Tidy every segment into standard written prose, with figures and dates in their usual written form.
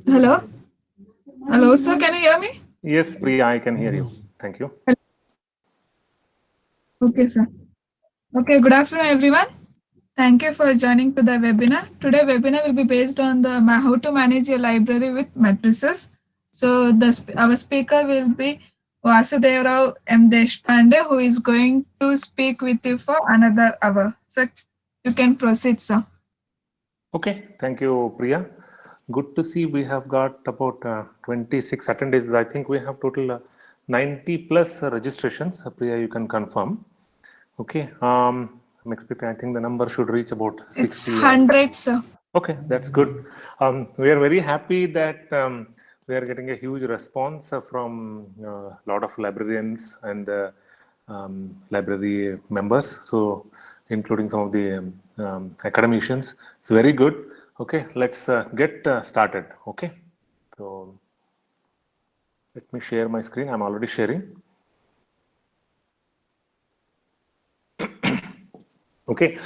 Hello? Hello, sir. Can you hear me? Yes, Priya, I can hear you. Thank you. Okay, sir. Okay, good afternoon, everyone. Thank you for joining to the webinar. Today webinar will be based on the how to manage your library with matrices. So our speaker will be Vasudev Rao M. Deshpande, who is going to speak with you for another hour. So you can proceed, sir. Okay, thank you, Priya. Good to see we have got about 26 attendees. I think we have total 90 plus registrations. Priya, you can confirm. Okay, I'm expecting, I think the number should reach about 60. It's 100, sir. Okay, that's good. We are very happy that we are getting a huge response from a lot of librarians and library members. So, including some of the academicians. It's very good. Okay, let's get started. Okay, so let me share my screen. I'm already sharing. Okay,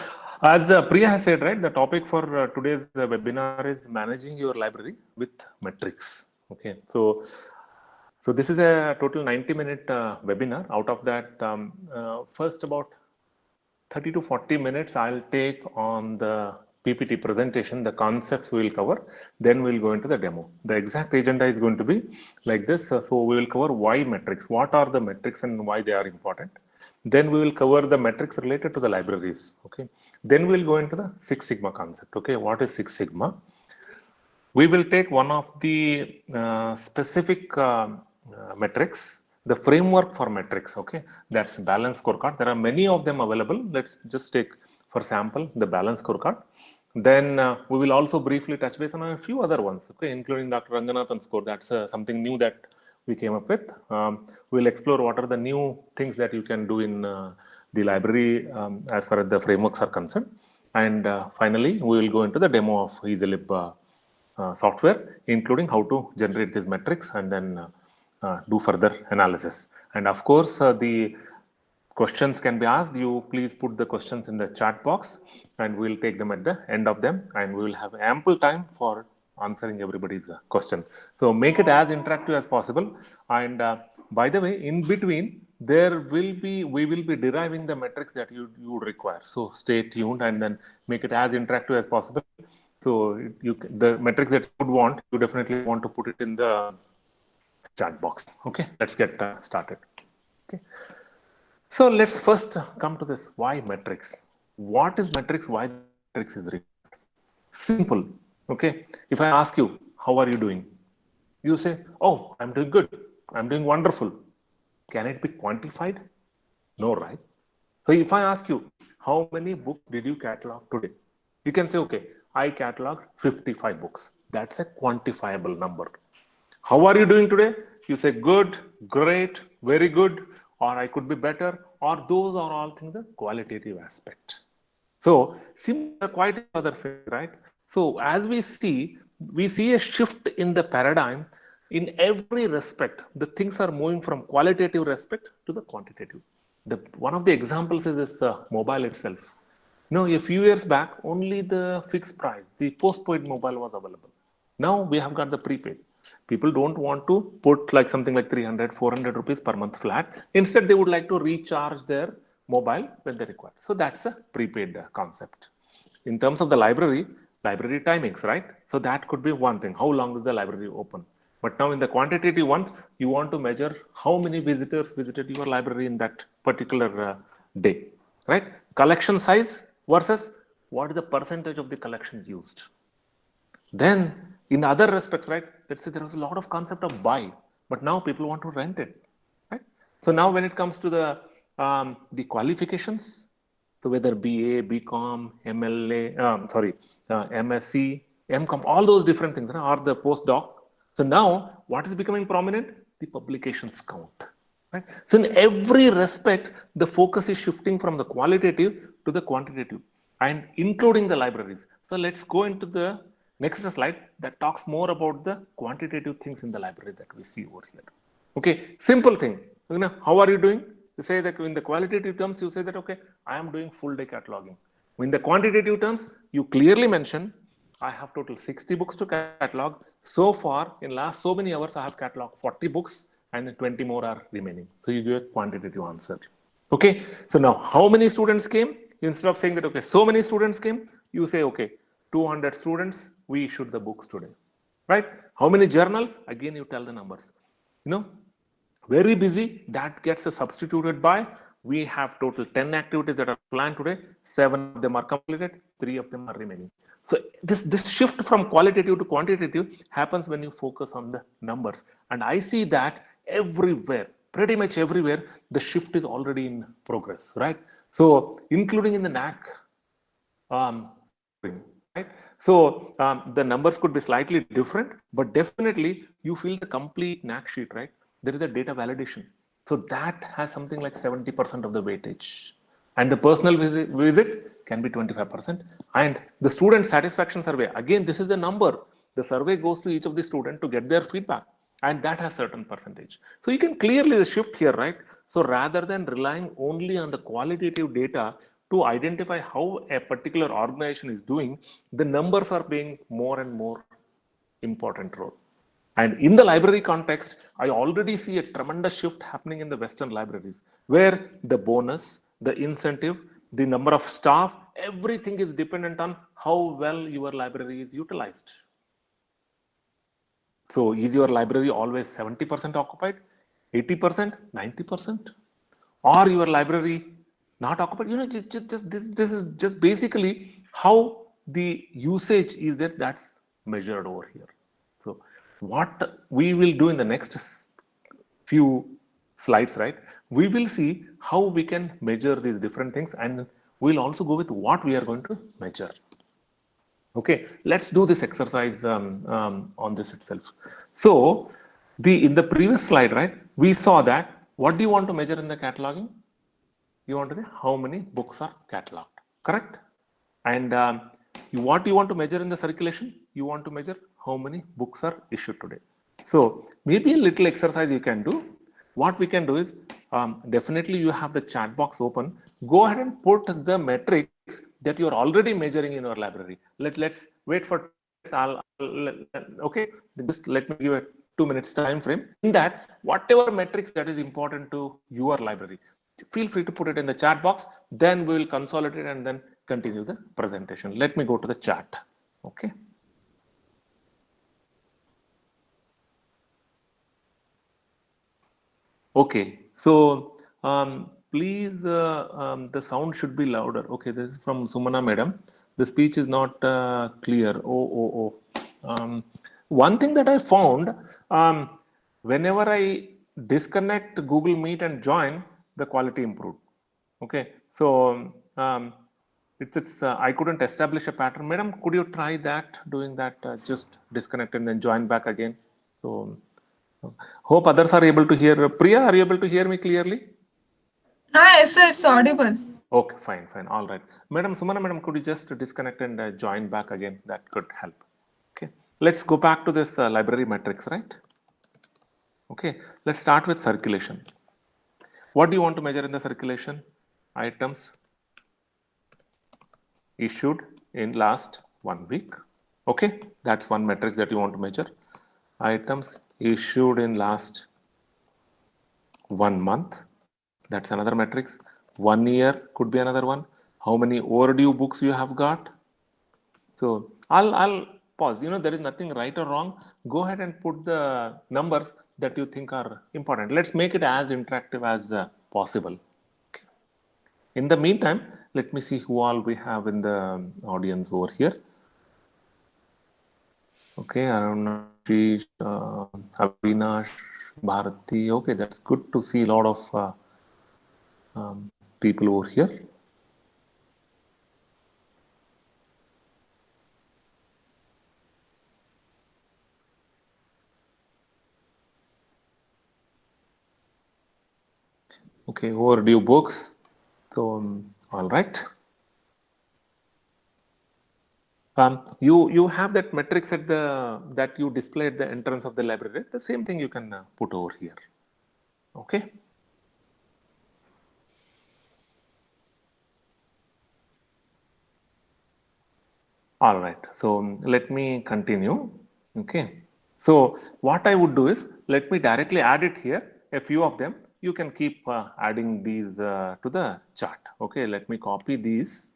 as Priya has said, right, the topic for today's webinar is managing your library with metrics. Okay, so this is a total 90-minute webinar. Out of that, first about 30 to 40 minutes I'll take on the PPT presentation, the concepts we will cover, then we'll go into the demo. The exact agenda is going to be like this. So we will cover why metrics, what are the metrics and why they are important. Then we will cover the metrics related to the libraries. Okay. Then we'll go into the Six Sigma concept. Okay. What is Six Sigma? We will take one of the specific metrics, the framework for metrics. Okay, that's balance scorecard. There are many of them available. Let's just take, for example, the balance scorecard. Then we will also briefly touch base on a few other ones. Okay, including Dr. Ranganathan's score. That's something new that we came up with. We'll explore what are the new things that you can do in the library as far as the frameworks are concerned. And finally, we will go into the demo of EasyLib software, including how to generate these metrics and then do further analysis. And of course, the questions can be asked. You please put the questions in the chat box and we'll take them at the end of them, and we will have ample time for answering everybody's question. So make it as interactive as possible. And by the way, in between, we will be deriving the metrics that you would require. So stay tuned and then make it as interactive as possible. So the metrics that you would want, you definitely want to put it in the chat box. Okay, let's get started. Okay, so let's first come to this. Why metrics? What is metrics? Why metrics is required? Simple. Okay, if I ask you, how are you doing? You say, oh, I'm doing good. I'm doing wonderful. Can it be quantified? No, right? So if I ask you, how many books did you catalog today? You can say, okay, I cataloged 55 books. That's a quantifiable number. How are you doing today? You say good, great, very good, or I could be better, or those are all things the qualitative aspect. So similar quite other things, right? So as we see a shift in the paradigm in every respect. The things are moving from qualitative respect to the quantitative. One of the examples is this mobile itself. A few years back, only the fixed price, the postpaid mobile was available. Now we have got the prepaid. People don't want to put like something like 300, 400 rupees per month flat. Instead, they would like to recharge their mobile when they require. So that's a prepaid concept. In terms of the library timings, right? So that could be one thing. How long is the library open? But now in the quantitative one, you want to measure how many visitors visited your library in that particular day, right? Collection size versus what is the percentage of the collections used. Then in other respects, right, let's say there was a lot of concept of buy, but now people want to rent it, right? So now when it comes to the qualifications, so whether BA, BCom, MLA, MSc, MCom, all those different things, or the postdoc. So now what is becoming prominent? The publications count. Right? So in every respect, the focus is shifting from the qualitative to the quantitative, and including the libraries. So let's go into the next slide that talks more about the quantitative things in the library that we see over here. Okay, simple thing. How are you doing? You say that in the qualitative terms, you say that, okay, I am doing full day cataloging. In the quantitative terms, you clearly mention, I have total 60 books to catalog. So far, in last so many hours, I have cataloged 40 books and 20 more are remaining. So you give a quantitative answer. Okay. So now how many students came? Instead of saying that, okay, so many students came, you say, okay, 200 students, we issued the books today. Right? How many journals? Again, you tell the numbers. You know, very busy, that gets substituted by we have total 10 activities that are planned today, 7 of them are completed, 3 of them are remaining. So this shift from qualitative to quantitative happens when you focus on the numbers, and I see that everywhere, pretty much everywhere, the shift is already in progress, right? So including in the NAC scoring, right? So the numbers could be slightly different, but definitely you feel the complete NAC sheet, right? There is a data validation. So that has something like 70% of the weightage. And the personal visit can be 25%. And the student satisfaction survey, again, this is the number. The survey goes to each of the student to get their feedback. And that has certain percentage. So you can clearly shift here, right? So rather than relying only on the qualitative data to identify how a particular organization is doing, the numbers are playing more and more important role. And in the library context, I already see a tremendous shift happening in the Western libraries, where the bonus, the incentive, the number of staff, everything is dependent on how well your library is utilized. So is your library always 70% occupied, 80%, 90%? Or your library not occupied? Just this is just basically how the usage is that's measured over here. So what we will do in the next few slides, right? We will see how we can measure these different things, and we'll also go with what we are going to measure. Okay, let's do this exercise on this itself. So, in the previous slide, right, we saw that what do you want to measure in the cataloging? You want to say how many books are cataloged, correct? And what you want to measure in the circulation? You want to measure how many books are issued today. So maybe a little exercise you can do. What we can do is definitely you have the chat box open. Go ahead and put the metrics that you are already measuring in your library. Let's wait for 2 minutes. Okay, just let me give a 2 minutes time frame. In that, whatever metrics that is important to your library, feel free to put it in the chat box. Then we will consolidate and then continue the presentation. Let me go to the chat. Okay. Okay, so please, the sound should be louder. Okay, this is from Sumana Madam. The speech is not clear. One thing that I found, whenever I disconnect Google Meet and join, the quality improved. Okay, so it's I couldn't establish a pattern. Madam, could you try that, doing that, just disconnect and then join back again? So hope others are able to hear. Priya, are you able to hear me clearly? Ah, yes, sir, it's audible. Okay, fine. All right. Madam, Sumana, madam, could you just disconnect and join back again? That could help. Okay. Let's go back to this library metrics, right? Okay. Let's start with circulation. What do you want to measure in the circulation? Items issued in last 1 week. Okay. That's one metric that you want to measure. Items issued in last 1 month. That's another metrics. 1 year could be another one. How many overdue books you have got? So I'll pause. There is nothing right or wrong. Go ahead and put the numbers that you think are important. Let's make it as interactive as possible. Okay. In the meantime, let me see who all we have in the audience over here. Okay, Aruna, Ashish, Avinash, Bharati. Okay, that's good to see a lot of people over here. Okay, overdue books. So, all right. You have that metrics at that you display at the entrance of the library. The same thing you can put over here. Okay. All right. So let me continue. Okay. So what I would do is let me directly add it here. A few of them. You can keep adding these to the chart. Okay. Let me copy these.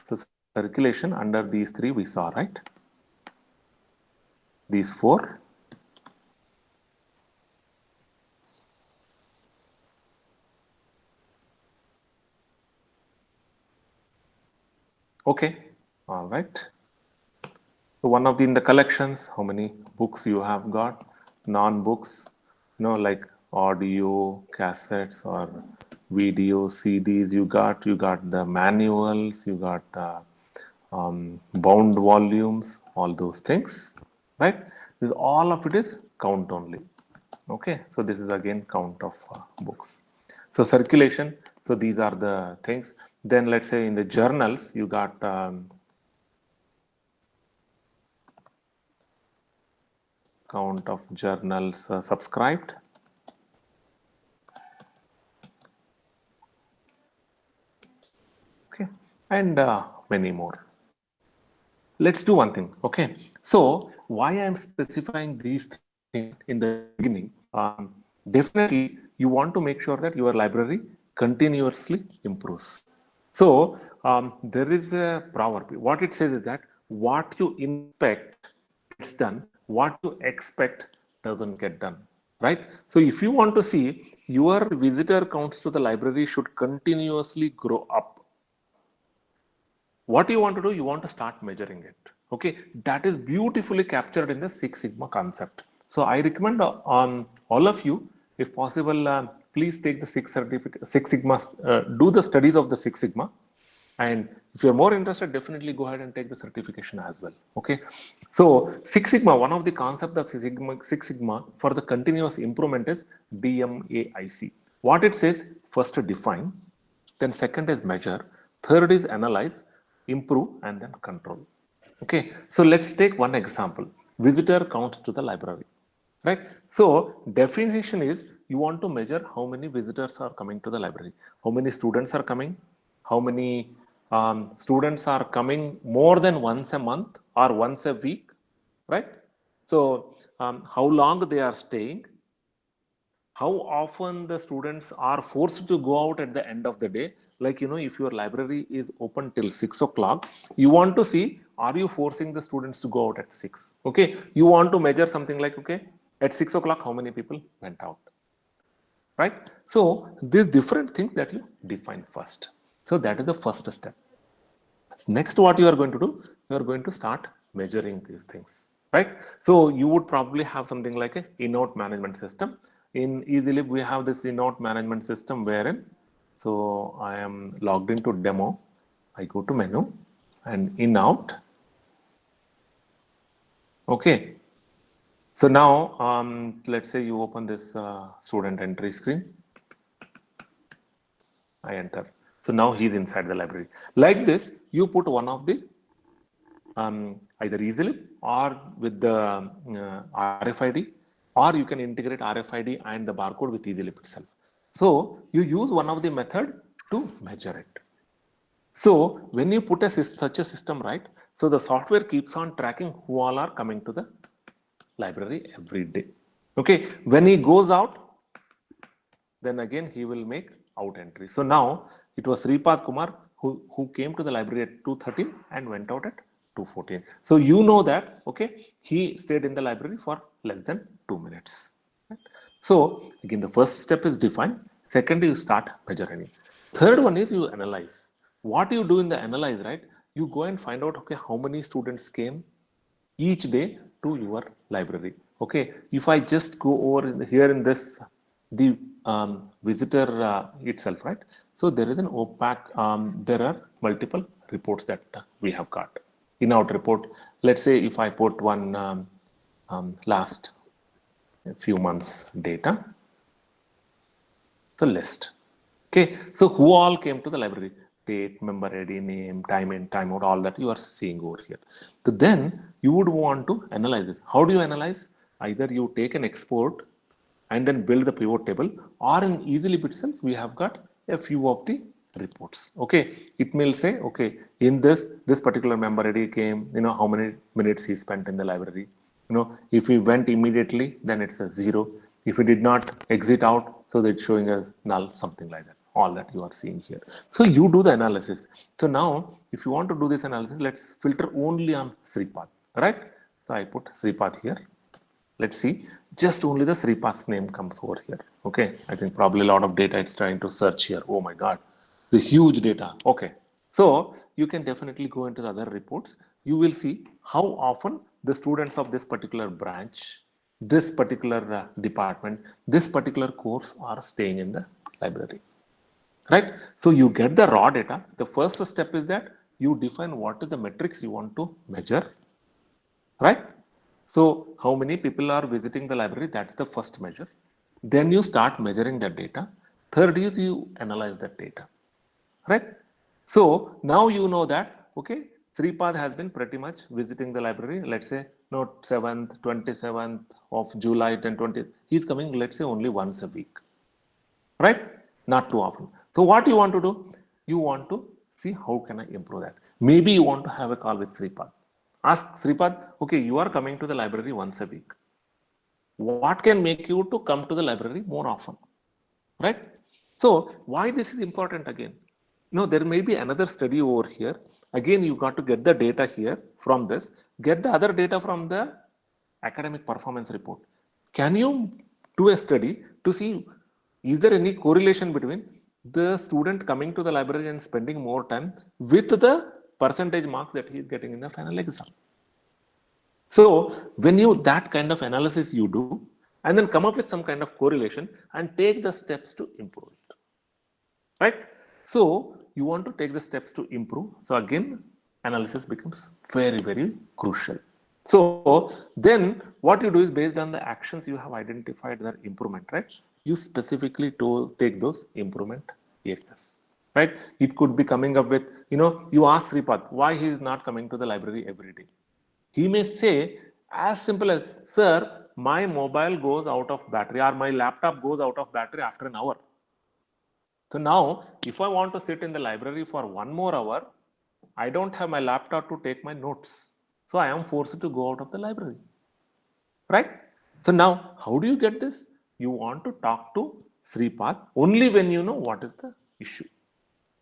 So circulation under these three we saw, right? These four. Okay. All right. So one of the in the collections, how many books you have got, non-books, like audio, cassettes or video, CDs. You got the manuals, you got bound volumes, all those things, right? All of it is count only. Okay, so this is again count of books. So circulation. So these are the things. Then let's say in the journals, you got count of journals subscribed, okay, and many more. Let's do one thing, okay. So why I'm specifying these things in the beginning, definitely you want to make sure that your library continuously improves. So there is a proverb. What it says is that what you inspect gets done, what you expect doesn't get done, right? So if you want to see your visitor counts to the library should continuously grow up, what you want to do, you want to start measuring it. Okay, that is beautifully captured in the Six Sigma concept. So I recommend on all of you, if possible, please take the Six Sigma, do the studies of the Six Sigma, and if you're more interested, definitely go ahead and take the certification as well. Okay, so Six Sigma, one of the concepts of Six Sigma for the continuous improvement is DMAIC. What it says: first define, then second is measure, third is analyze, improve, and then control. Okay, so let's take one example. Visitor counts to the library, right? So definition is you want to measure how many visitors are coming to the library, how many students are coming, how many students are coming more than once a month or once a week, right? So how long they are staying, how often the students are forced to go out at the end of the day. Like, if your library is open till 6 o'clock, you want to see, are you forcing the students to go out at 6? Okay, you want to measure something like, okay, at 6 o'clock how many people went out, right? So these different things that you define first. So that is the first step. Next, what you are going to do, you are going to start measuring these things, right? So you would probably have something like a in-out management system. In EasyLib, we have this in-out management system wherein, so I am logged into demo. I go to menu and in-out. Okay. So now, let's say you open this student entry screen. I enter. So now he's inside the library. Like this, you put one of the either easily or with the RFID, or you can integrate RFID and the barcode with EasyLip itself. So you use one of the method to measure it. So when you put such a system, right? So the software keeps on tracking who all are coming to the library every day. Okay, when he goes out, then again he will make out entry. So now it was Sripath Kumar who came to the library at 2:13 and went out at 2:14. So you know that, okay, he stayed in the library for less than 2 minutes. Right? So again, the first step is define. Second, you start measuring. Third one is you analyze. What you do in the analyze, right? You go and find out, okay, how many students came each day to your library. Okay, if I just go over here in this, the visitor itself, right? So there is an opaque, there are multiple reports that we have got. In our report, let's say if I put one last few months data, so list. Okay, so who all came to the library? Date, member ID, name, time in, time out, all that you are seeing over here. So then you would want to analyze this. How do you analyze? Either you take an export and then build the pivot table, or in EasyLib itself, we have got a few of the reports. Okay, it will say, okay, in this particular member ID came, how many minutes he spent in the library. If he went immediately, then it's a 0. If he did not exit out, so it's showing as null, something like that. All that you are seeing here. So you do the analysis. So now, if you want to do this analysis, let's filter only on Sripath, right? So I put Sripath here. Let's see, just only the Sripath's name comes over here. Okay, I think probably a lot of data it's trying to search here. Oh my God, the huge data. Okay, so you can definitely go into the other reports. You will see how often the students of this particular branch, this particular department, this particular course are staying in the library, right? So you get the raw data. The first step is that you define what is the metrics you want to measure, right? So how many people are visiting the library? That's the first measure. Then you start measuring that data. Third is you analyze that data, right? So now you know that, okay, Sripad has been pretty much visiting the library, let's say, no, 7th, 27th of July, 10, 20. He's coming, let's say, only once a week, right? Not too often. So what you want to do? You want to see how can I improve that. Maybe you want to have a call with Sripad. Ask Sripad, okay, you are coming to the library once a week. What can make you to come to the library more often, right? So why this is important again? There may be another study over here. Again, you got to get the data here from this, get the other data from the academic performance report. Can you do a study to see, is there any correlation between the student coming to the library and spending more time with the percentage marks that he is getting in the final exam? So when you that kind of analysis you do, and then come up with some kind of correlation and take the steps to improve it, right? So you want to take the steps to improve. So again, analysis becomes very, very crucial. So then what you do is based on the actions you have identified their improvement, right? You specifically to take those improvement areas, right? It could be coming up with, you ask Sripath why he is not coming to the library every day. He may say as simple as, sir, my mobile goes out of battery or my laptop goes out of battery after an hour. So now, if I want to sit in the library for 1 more hour, I don't have my laptop to take my notes. So I am forced to go out of the library, right? So now, how do you get this? You want to talk to Sripath only when you know what is the issue.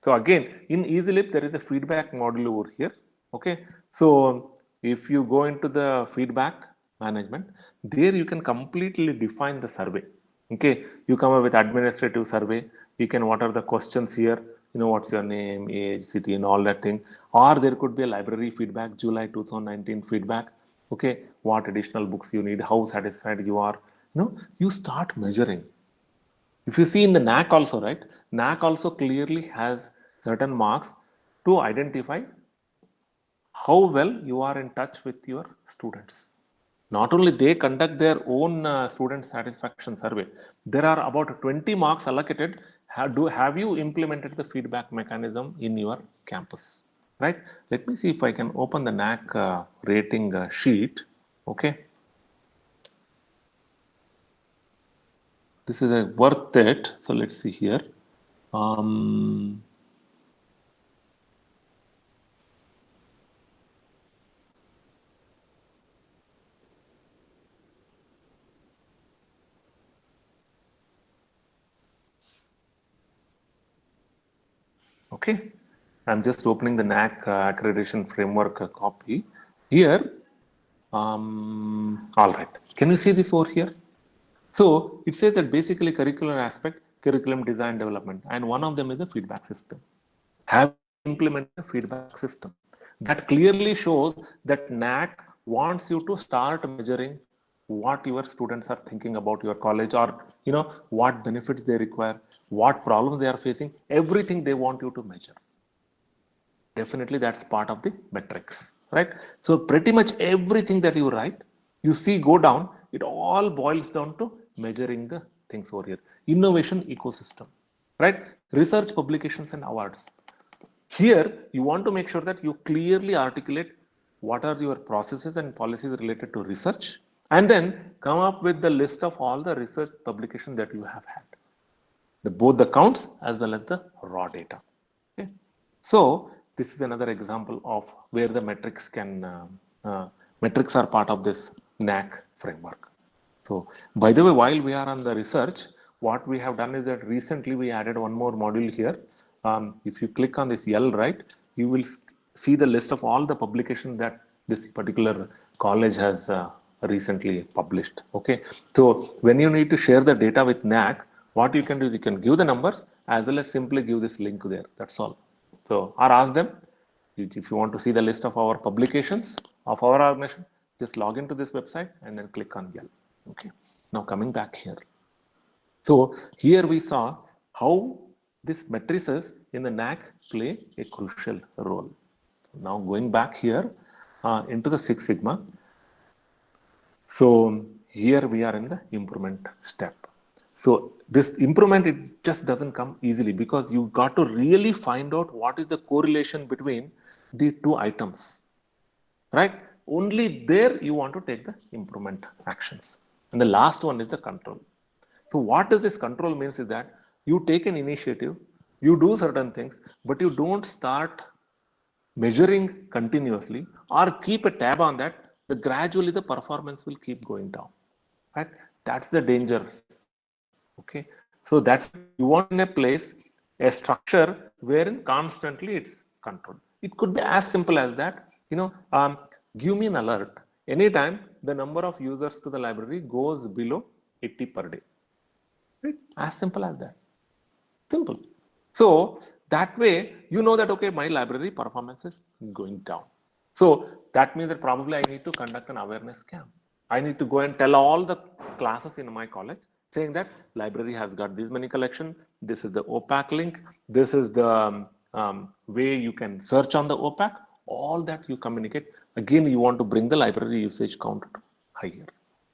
So again, in EasyLip, there is a feedback module over here. Okay, so if you go into the feedback management, there you can completely define the survey. Okay, you come up with administrative survey. You can, what are the questions here? What's your name, age, city, and all that thing. Or there could be a library feedback, July 2019 feedback. Okay, what additional books you need, how satisfied you are. You start measuring. If you see in the NAC also, right? NAC also clearly has certain marks to identify how well you are in touch with your students. Not only they conduct their own student satisfaction survey, there are about 20 marks allocated. Have you implemented the feedback mechanism in your campus, right? Let me see if I can open the NAC rating sheet. Okay. This is a worth it. So let's see here. Um, Okay, I'm just opening the NAC accreditation framework copy here. All right, can you see this over here? So it says that basically curricular aspect, curriculum design development, and one of them is the feedback system. Have you implemented a feedback system? That clearly shows that NAC wants you to start measuring what your students are thinking about your college, or what benefits they require, what problems they are facing, everything they want you to measure. Definitely that's part of the metrics, right? So pretty much everything that you write, you see go down, it all boils down to measuring the things over here. Innovation ecosystem, right? Research publications and awards. Here you want to make sure that you clearly articulate what are your processes and policies related to research, and then come up with the list of all the research publications that you have had, both the counts as well as the raw data. Okay, so this is another example of where the metrics are part of this NAC framework. So, by the way, while we are on the research, what we have done is that recently we added one more module here. If you click on this L, right, you will see the list of all the publications that this particular college has recently published. Okay, so when you need to share the data with NAC, what you can do is you can give the numbers as well as simply give this link there. That's all. So, or ask them if you want to see the list of our publications of our organization, just log into this website and then click on Yelp. Okay. Now coming back here. So here we saw how these matrices in the NAC play a crucial role. Now going back here into the Six Sigma. So here we are in the improvement step. So this improvement, it just doesn't come easily because you got to really find out what is the correlation between the two items, right? Only there you want to take the improvement actions. And the last one is the control. So what does this control means is that you take an initiative, you do certain things, but you don't start measuring continuously or keep a tab on that, the gradually the performance will keep going down, right? That's the danger. Okay, so that's why you want in a place a structure wherein constantly it's controlled. It could be as simple as that, give me an alert anytime the number of users to the library goes below 80 per day, right? As simple as that. Simple. So that way, you know that, okay, my library performance is going down. So that means that probably I need to conduct an awareness camp. I need to go and tell all the classes in my college saying that library has got this many collection. This is the OPAC link. This is the way you can search on the OPAC. All that you communicate. Again, you want to bring the library usage count higher.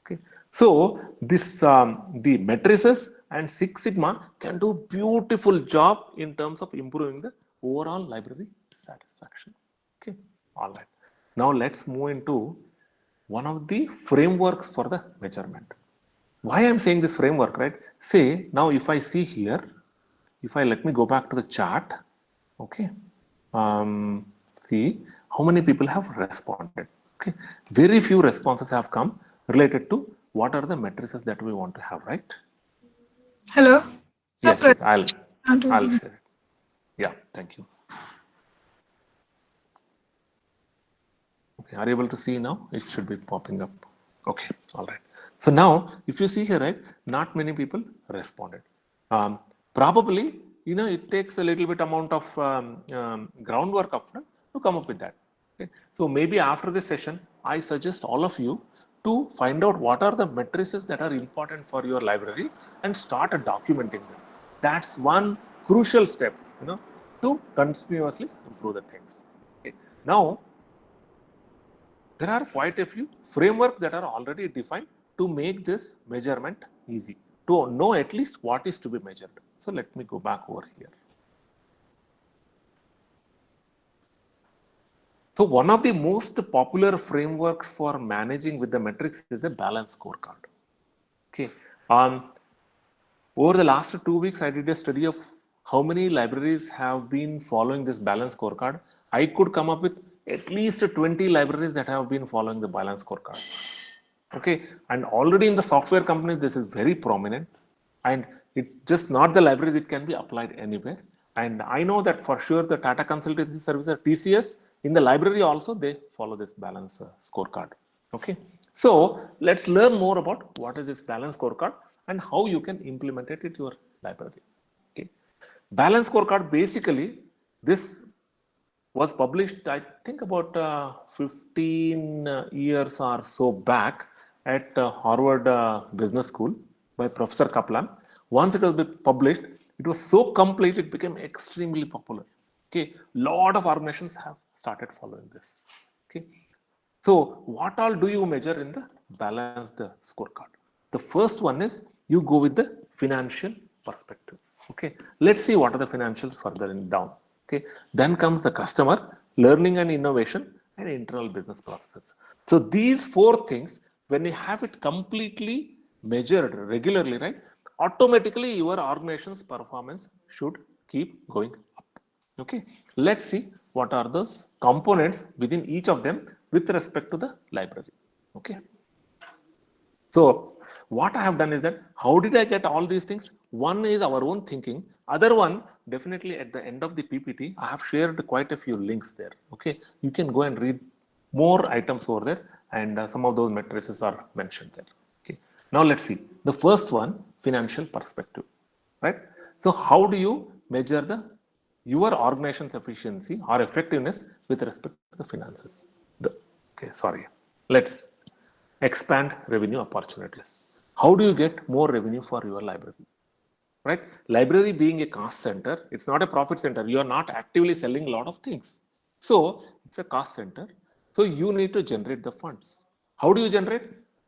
Okay, so this the matrices and Six Sigma can do beautiful job in terms of improving the overall library satisfaction. Okay, all right. Now let's move into one of the frameworks for the measurement. Why I'm saying this framework, right? Say now if I see here, if I let me go back to the chart, okay, see how many people have responded. Okay, very few responses have come related to what are the matrices that we want to have, right? Hello. So, Yes, yes, I'll present. share it. Yeah, thank you. Okay, are you able to see now? It should be popping up. Okay, all right. So now, if you see here, right, not many people responded. Probably, it takes a little bit amount of groundwork upfront to come up with that. Okay, so maybe after this session, I suggest all of you to find out what are the matrices that are important for your library and start documenting them. That's one crucial step, to continuously improve the things. Okay. Now, there are quite a few frameworks that are already defined to make this measurement easy, to know at least what is to be measured. So let me go back over here. So one of the most popular frameworks for managing with the metrics is the balance scorecard. Okay. Over the last 2 weeks, I did a study of how many libraries have been following this balance scorecard. I could come up with at least 20 libraries that have been following the balance scorecard. Okay, and already in the software companies, this is very prominent, and it's just not the library, it can be applied anywhere. And I know that for sure the Tata Consultancy Services, TCS, in the library also, they follow this balance scorecard. Okay, so let's learn more about what is this balance scorecard and how you can implement it in your library. Okay, balance scorecard, basically, this was published, I think, about 15 years or so back at Harvard Business School by Professor Kaplan. Once it was published, it was so complete, it became extremely popular. Okay, lot of organizations have started following this. Okay, so what all do you measure in the balanced scorecard? The first one is you go with the financial perspective. Okay, let's see what are the financials further down. Okay, then comes the customer, learning and innovation, and internal business processes. So these four things, when you have it completely measured regularly, right, automatically your organization's performance should keep going up. Okay, let's see what are those components within each of them with respect to the library. Okay, so what I have done is that how did I get all these things? One is our own thinking. Other one, definitely at the end of the PPT, I have shared quite a few links there. Okay, you can go and read more items over there, and some of those matrices are mentioned there. Okay, now let's see. The first one, financial perspective, right? So how do you measure the your organization's efficiency or effectiveness with respect to the finances? Okay, sorry. Let's expand revenue opportunities. How do you get more revenue for your library? Right? Library being a cost center, it's not a profit center. You are not actively selling a lot of things. So it's a cost center. So you need to generate the funds. How do you generate?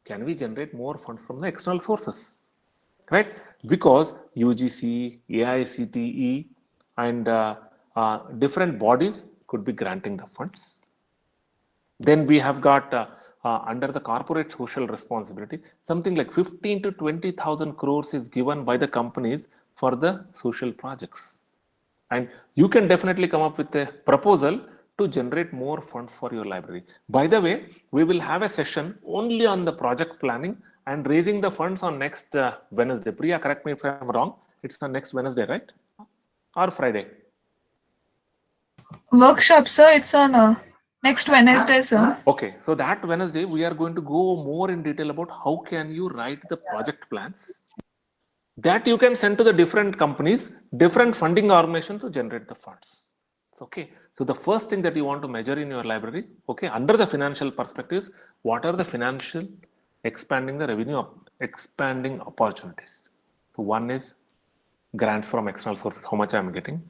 Can we generate more funds from the external sources? Right? Because UGC, AICTE, and different bodies could be granting the funds. Then we have got under the corporate social responsibility, something like 15 to 20,000 crores is given by the companies for the social projects. And you can definitely come up with a proposal to generate more funds for your library. By the way, we will have a session only on the project planning and raising the funds on next Wednesday. Priya, correct me if I'm wrong. It's on next Wednesday, right? Or Friday? Workshop, sir. It's on next Wednesday, sir. Okay, so that Wednesday we are going to go more in detail about how can you write the project plans that you can send to the different companies, different funding organizations to generate the funds. Okay, so the first thing that you want to measure in your library, okay, under the financial perspectives, what are the financial expanding the revenue, expanding opportunities? So one is grants from external sources, how much I'm getting.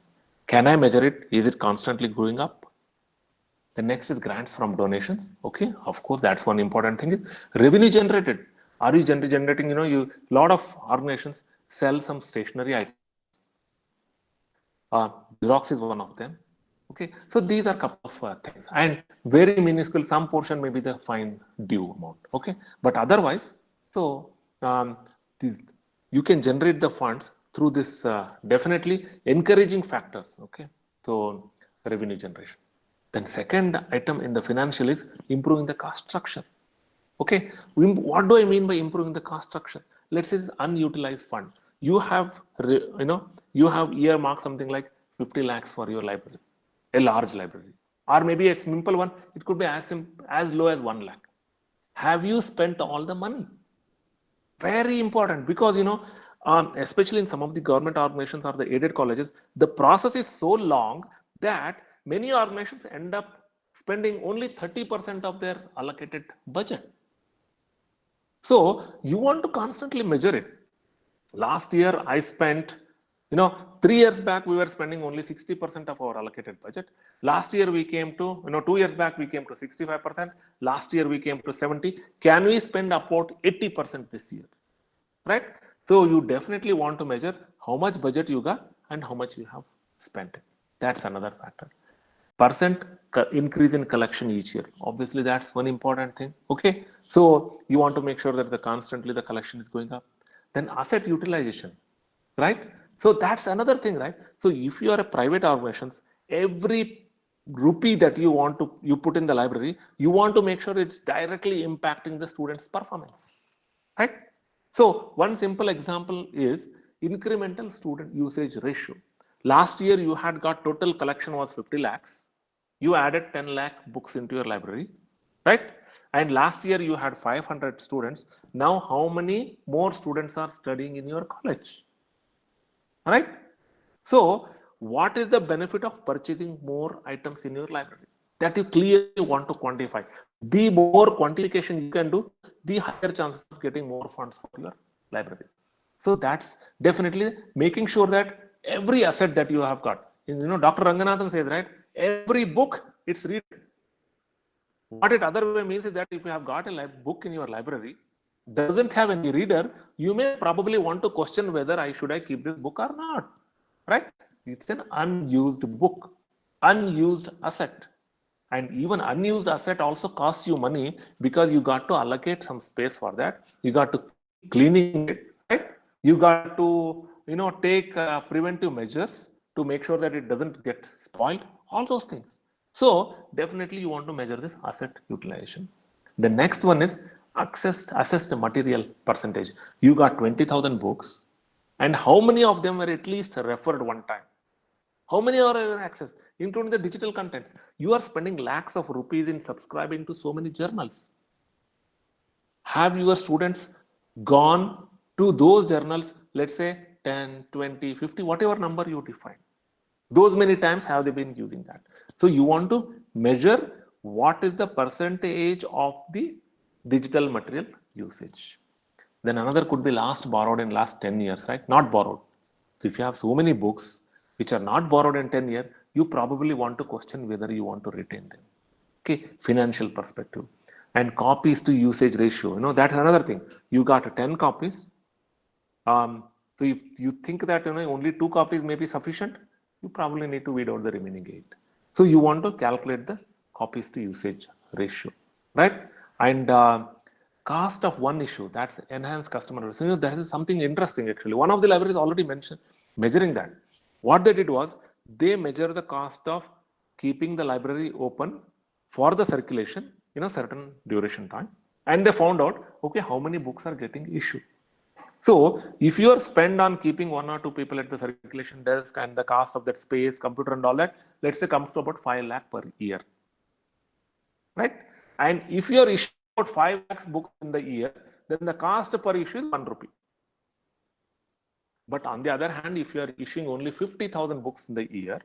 Can I measure it? Is it constantly going up? The next is grants from donations. Okay, of course, that's one important thing. Revenue generated. Are you generating? You lot of organizations sell some stationery items. Xerox is one of them. Okay, so these are a couple of things, and very minuscule. Some portion may be the fine due amount. Okay, but otherwise, so these you can generate the funds through this definitely encouraging factors. Okay, so revenue generation. Then second item in the financial is improving the cost structure. Okay, what do I mean by improving the cost structure? Let's say this unutilized fund. You have, you have earmarked something like 50 lakhs for your library, a large library, or maybe a simple one. It could be as low as 1 lakh. Have you spent all the money? Very important, because especially in some of the government organizations or the aided colleges, the process is so long that many organizations end up spending only 30% of their allocated budget. So you want to constantly measure it. Last year I spent, 3 years back we were spending only 60% of our allocated budget. Last year we came to, 2 years back we came to 65%. Last year we came to 70. Can we spend about 80% this year? Right? So you definitely want to measure how much budget you got and how much you have spent. That's another factor. Percent increase in collection each year. Obviously, that's one important thing. Okay, so you want to make sure that constantly the collection is going up. Then asset utilization, right? So that's another thing, right? So if you are a private organization, every rupee that you put in the library, you want to make sure it's directly impacting the student's performance, right? So one simple example is incremental student usage ratio. Last year you had got total collection was 50 lakhs. You added 10 lakh books into your library, right? And last year you had 500 students. Now how many more students are studying in your college? Right? So what is the benefit of purchasing more items in your library? That you clearly want to quantify. The more quantification you can do, the higher chances of getting more funds for your library. So that's definitely making sure that every asset that you have got, Dr. Ranganathan says, right, every book it's read. What it other way means is that if you have got a book in your library, doesn't have any reader, you may probably want to question whether I keep this book or not, right? It's an unused book, unused asset. And even unused asset also costs you money, because you got to allocate some space for that. You got to keep cleaning it, right? You got to, take preventive measures to make sure that it doesn't get spoiled, all those things. So definitely you want to measure this asset utilization. The next one is assessed material percentage. You got 20,000 books, and how many of them were at least referred one time? How many are accessed, including the digital contents? You are spending lakhs of rupees in subscribing to so many journals. Have your students gone to those journals, let's say 10, 20, 50, whatever number you define? Those many times have they been using that? So you want to measure what is the percentage of the digital material usage. Then another could be borrowed in last 10 years, right? Not borrowed. So if you have so many books which are not borrowed in 10 years, you probably want to question whether you want to retain them. Okay, financial perspective. And copies to usage ratio, that's another thing. You got 10 copies. So if you think that only 2 copies may be sufficient, you probably need to weed out the remaining 8. So you want to calculate the copies to usage ratio, right? And cost of one issue, that's enhanced customer. So that is something interesting actually. One of the libraries already mentioned measuring that. What they did was they measure the cost of keeping the library open for the circulation in a certain duration time, and they found out, okay, how many books are getting issued. So if you are spend on keeping 1 or 2 people at the circulation desk and the cost of that space, computer and all that, let's say comes to about 5 lakh per year, right? And if you are issuing about 5 lakhs books in the year, then the cost per issue is 1 rupee. But on the other hand, if you are issuing only 50,000 books in the year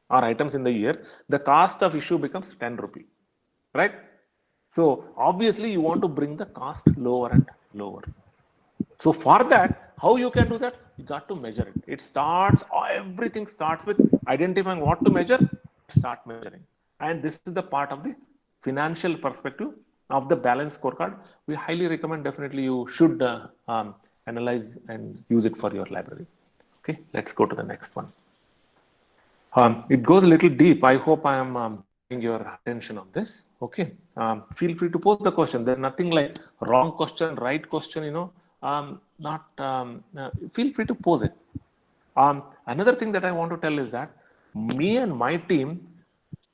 or items in the year, the cost of issue becomes 10 rupee, right? So obviously you want to bring the cost lower and lower. So for that, how you can do that? You got to measure it. Everything starts with identifying what to measure, start measuring. And this is the part of the financial perspective of the balance scorecard. We highly recommend, definitely you should analyze and use it for your library. Okay, let's go to the next one. It goes a little deep. I hope I am getting your attention on this. Okay, feel free to pose the question. There's nothing like wrong question, right question, feel free to pose it. Another thing that I want to tell is that me and my team,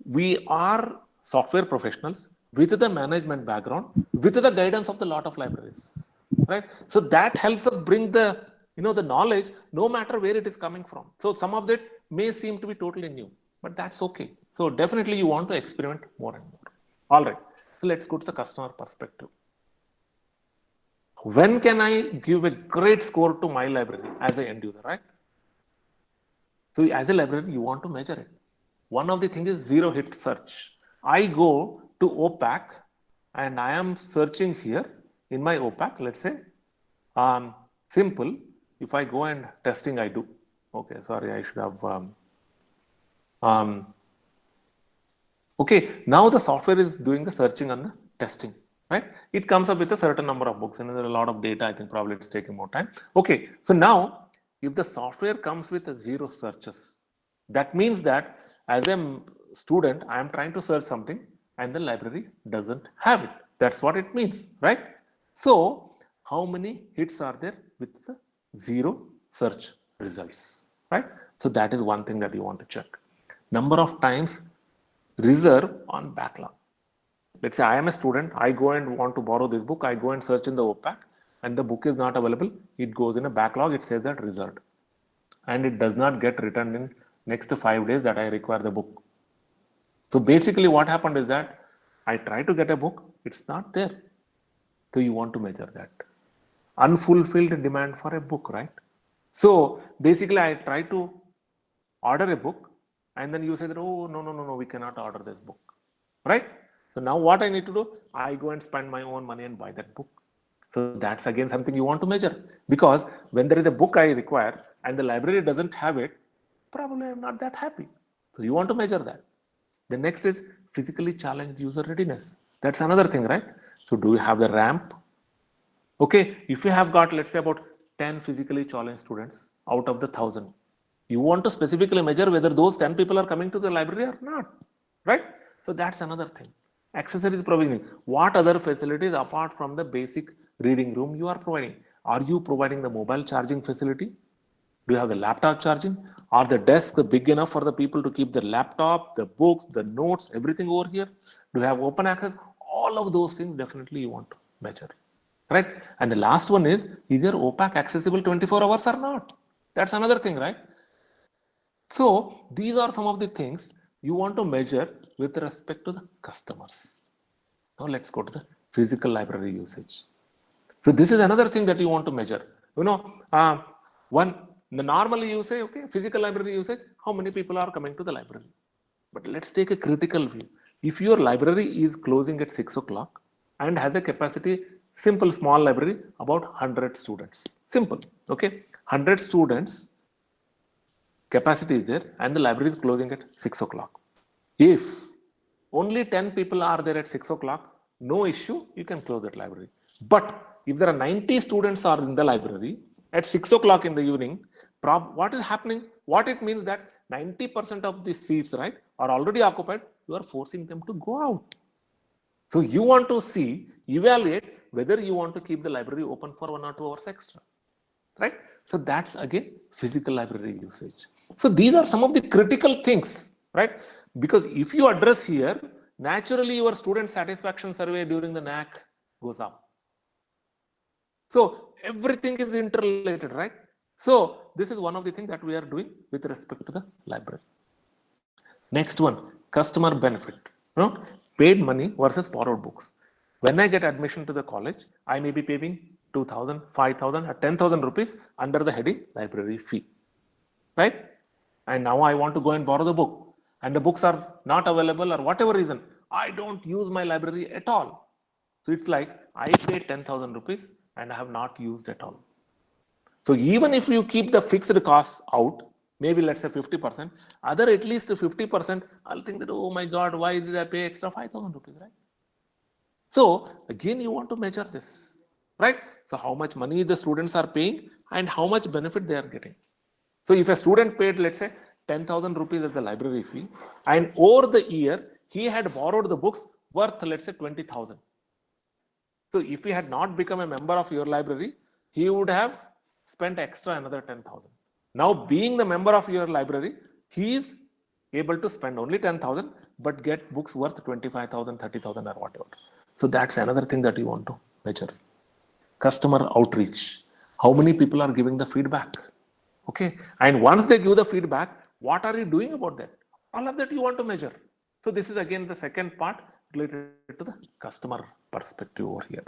we are software professionals with the management background, with the guidance of the lot of libraries, right? So that helps us bring the the knowledge, no matter where it is coming from. So some of that may seem to be totally new, but that's okay. So definitely you want to experiment more and more. All right, so let's go to the customer perspective. When can I give a great score to my library as an end user, right? So as a librarian, you want to measure it. One of the things is zero hit search. I go to OPAC and I am searching here in my OPAC, let's say, simple. If I go and testing, I do. Okay, sorry, I should have. Okay, now the software is doing the searching and the testing, right? It comes up with a certain number of books and there are a lot of data. I think probably it's taking more time. Okay, so now if the software comes with 0 searches, that means that as a student, I am trying to search something and the library doesn't have it. That's what it means, right? So how many hits are there with 0 search results, right? So that is one thing that you want to check. Number of times reserve on backlog. Let's say I am a student, I go and want to borrow this book, I go and search in the OPAC and the book is not available, it goes in a backlog, it says that reserved. And it does not get returned in next 5 days that I require the book. So basically what happened is that I try to get a book, it's not there. So you want to measure that. Unfulfilled demand for a book, right? So basically I try to order a book and then you say that, oh, no, we cannot order this book, right? So now what I need to do, I go and spend my own money and buy that book. So that's again something you want to measure, because when there is a book I require and the library doesn't have it, probably I'm not that happy. So you want to measure that. The next is physically challenged user readiness. That's another thing, right? So do you have the ramp? Okay, if you have got, let's say, about 10 physically challenged students out of the 1,000, you want to specifically measure whether those 10 people are coming to the library or not, right? So that's another thing. Accessories provisioning. What other facilities apart from the basic reading room you are providing? Are you providing the mobile charging facility? Do you have the laptop charging? Are the desks big enough for the people to keep the laptop, the books, the notes, everything over here? Do you have open access? All of those things definitely you want to measure, right? And the last one is your OPAC accessible 24 hours or not? That's another thing, right? So these are some of the things you want to measure with respect to the customers. Now let's go to the physical library usage. So this is another thing that you want to measure. One, normally you say, okay, physical library usage, how many people are coming to the library? But let's take a critical view. If your library is closing at 6 o'clock and has a capacity, simple small library, about 100 students. Simple, okay? 100 students capacity is there and the library is closing at 6 o'clock. If only 10 people are there at 6 o'clock, no issue, you can close that library. But if there are 90 students are in the library at 6 o'clock in the evening, what is happening? What it means that 90% of the seats, right, are already occupied. You are forcing them to go out. So you want to evaluate whether you want to keep the library open for 1 or 2 hours extra, right? So that's again physical library usage. So these are some of the critical things, right? Because if you address here, naturally your student satisfaction survey during the NAC goes up. So everything is interrelated, right? So this is one of the things that we are doing with respect to the library. Next one, customer benefit. Paid money versus borrowed books. When I get admission to the college, I may be paying 2,000, 5,000 or 10,000 rupees under the heading library fee, right? And now I want to go and borrow the book and the books are not available or whatever reason, I don't use my library at all. So it's like I paid 10,000 rupees and I have not used at all. So even if you keep the fixed costs out, maybe let's say 50%, other at least 50%, I'll think that, oh my God, why did I pay extra 5,000 rupees, right? So again, you want to measure this, right? So how much money the students are paying and how much benefit they are getting. So if a student paid, let's say 10,000 rupees as the library fee, and over the year, he had borrowed the books worth, let's say 20,000. So if he had not become a member of your library, he would have spent extra another 10,000. Now being the member of your library, he is able to spend only 10,000 but get books worth 25,000, 30,000 or whatever. So that's another thing that you want to measure. Customer outreach. How many people are giving the feedback? Okay. And once they give the feedback, what are you doing about that? All of that you want to measure. So this is again the second part related to the customer perspective over here.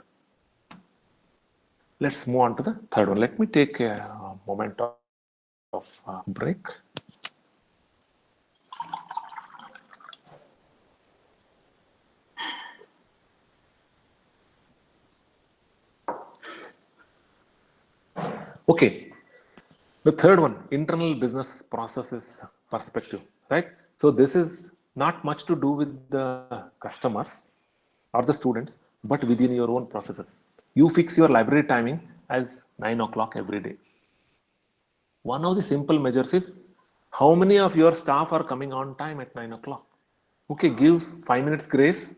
Let's move on to the third one. Let me take a moment of break. Okay. The third one, internal business processes perspective, right? So this is not much to do with the customers or the students, but within your own processes. You fix your library timing as 9 o'clock every day. One of the simple measures is how many of your staff are coming on time at 9 o'clock. Okay, give 5 minutes grace.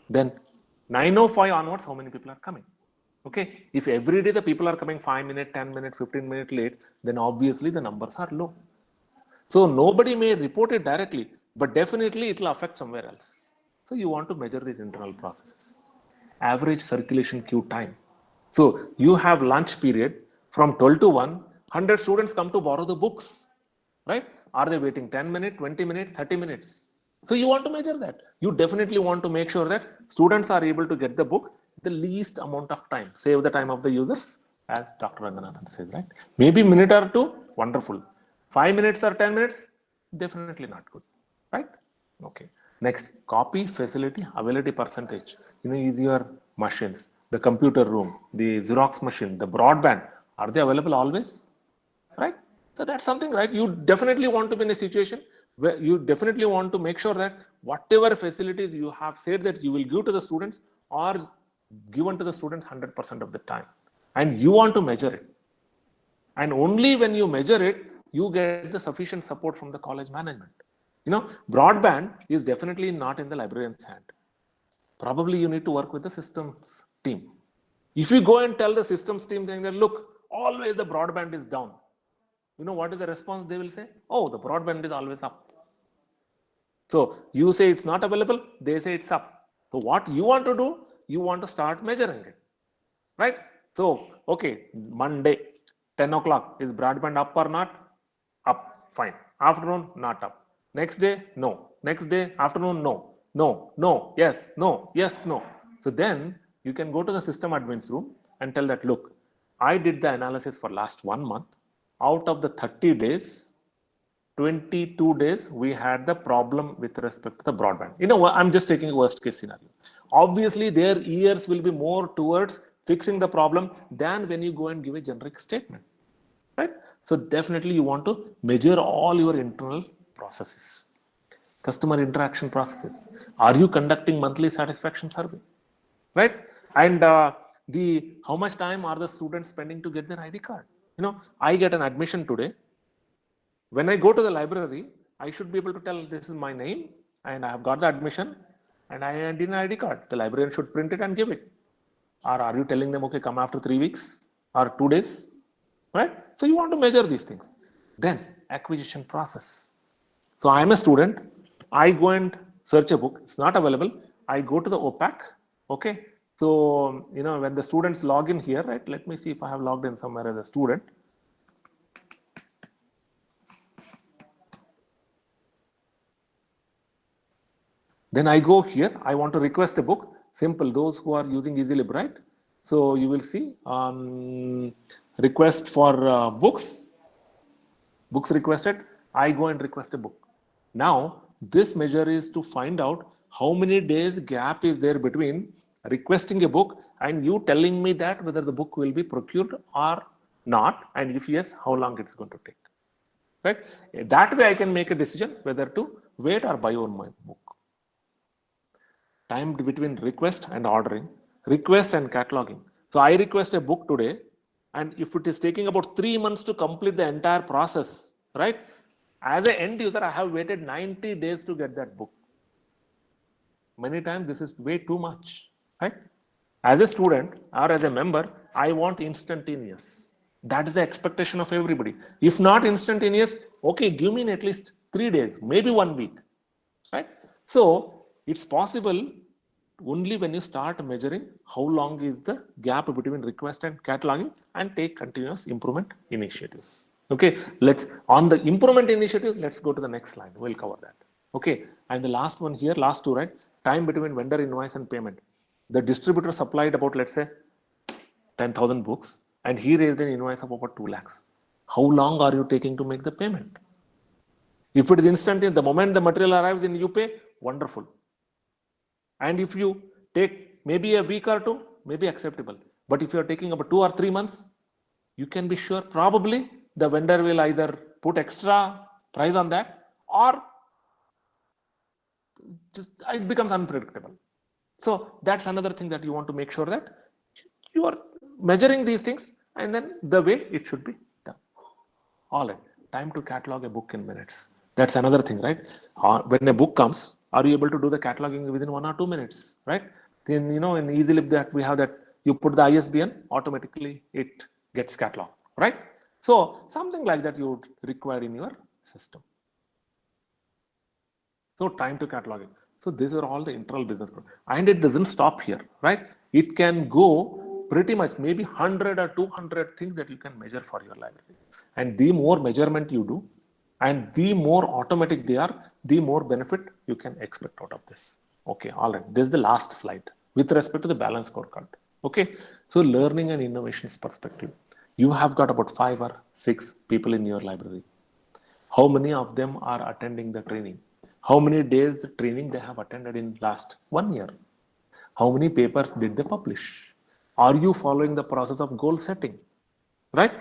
Then 9:05 onwards, how many people are coming? Okay, if every day the people are coming 5 minutes, 10 minutes, 15 minutes late, then obviously the numbers are low. So nobody may report it directly, but definitely it will affect somewhere else. So you want to measure these internal processes. Average circulation queue time. So you have lunch period from 12 to 1, 100 students come to borrow the books, right? Are they waiting 10 minutes, 20 minutes, 30 minutes? So you want to measure that. You definitely want to make sure that students are able to get the book the least amount of time. Save the time of the users, as Dr. Ranganathan says, right? Maybe minute or two, wonderful. 5 minutes or 10 minutes, definitely not good, right? Okay. Next, copy facility availability percentage. Is your machines, the computer room, the Xerox machine, the broadband, are they available always? Right? So that's something, right? You definitely want to be in a situation where you definitely want to make sure that whatever facilities you have said that you will give to the students are given to the students 100% of the time. And you want to measure it. And only when you measure it, you get the sufficient support from the college management. Broadband is definitely not in the librarian's hand. Probably you need to work with the systems team. If you go and tell the systems team saying that, look, always the broadband is down, You know what is the response they will say? Oh, the broadband is always up. So you say it's not available, they say it's up. So what you want to do, you want to start measuring it, right? So, okay, Monday, 10 o'clock, is broadband up or not? Up, fine. Afternoon, not up. Next day, no. Next day, afternoon, no. No, no, yes, no, yes, no. So then you can go to the system admins room and tell that, look, I did the analysis for last 1 month. Out of the 30 days, 22 days we had the problem with respect to the broadband. I'm just taking a worst case scenario. Obviously their ears will be more towards fixing the problem than when you go and give a generic statement, right? So definitely you want to measure all your internal processes, customer interaction processes. Are you conducting monthly satisfaction survey, right? And the how much time are the students spending to get their ID card? I get an admission today. When I go to the library, I should be able to tell this is my name and I have got the admission and I need an ID card. The librarian should print it and give it. Or are you telling them, okay, come after 3 weeks or 2 days, right? So you want to measure these things. Then acquisition process. So I am a student. I go and search a book. It's not available. I go to the OPAC. Okay. So, when the students log in here, right? Let me see if I have logged in somewhere as a student. Then I go here, I want to request a book. Simple, those who are using EasyLib, right? So you will see request for books requested. I go and request a book. Now, this measure is to find out how many days gap is there between requesting a book and you telling me that whether the book will be procured or not, and if yes, how long it's going to take, right? That way I can make a decision whether to wait or buy on my book. Time between request and ordering, request and cataloging. So I request a book today, and if it is taking about 3 months to complete the entire process, right? As an end user, I have waited 90 days to get that book. Many times this is way too much, right? As a student or as a member, I want instantaneous. That is the expectation of everybody. If not instantaneous, okay, give me in at least 3 days, maybe 1 week, right? So it's possible only when you start measuring how long is the gap between request and cataloging and take continuous improvement initiatives. Okay, on the improvement initiatives, let's go to the next slide. We'll cover that. Okay, and the last one here, last two, right? Time between vendor invoice and payment. The distributor supplied about, let's say, 10,000 books and he raised an invoice of about 2 lakhs. How long are you taking to make the payment? If it is instant, the moment the material arrives in you pay, wonderful. And if you take maybe a week or two, maybe acceptable. But if you are taking about 2 or 3 months, you can be sure probably the vendor will either put extra price on that or just it becomes unpredictable. So that's another thing that you want to make sure that you are measuring these things and then the way it should be done. All right, time to catalog a book in minutes. That's another thing, right? When a book comes, are you able to do the cataloging within 1 or 2 minutes, right? Then, in EasyLib that we have that you put the ISBN, automatically it gets cataloged, right? So something like that you would require in your system. So time to cataloging. So these are all the internal business, and it doesn't stop here, right? It can go pretty much maybe 100 or 200 things that you can measure for your library. And the more measurement you do, and the more automatic they are, the more benefit you can expect out of this. Okay, all right. This is the last slide with respect to the balance scorecard. Okay, so learning and innovations perspective. You have got about 5 or 6 people in your library. How many of them are attending the training? How many days training they have attended in last 1 year? How many papers did they publish? Are you following the process of goal setting? Right?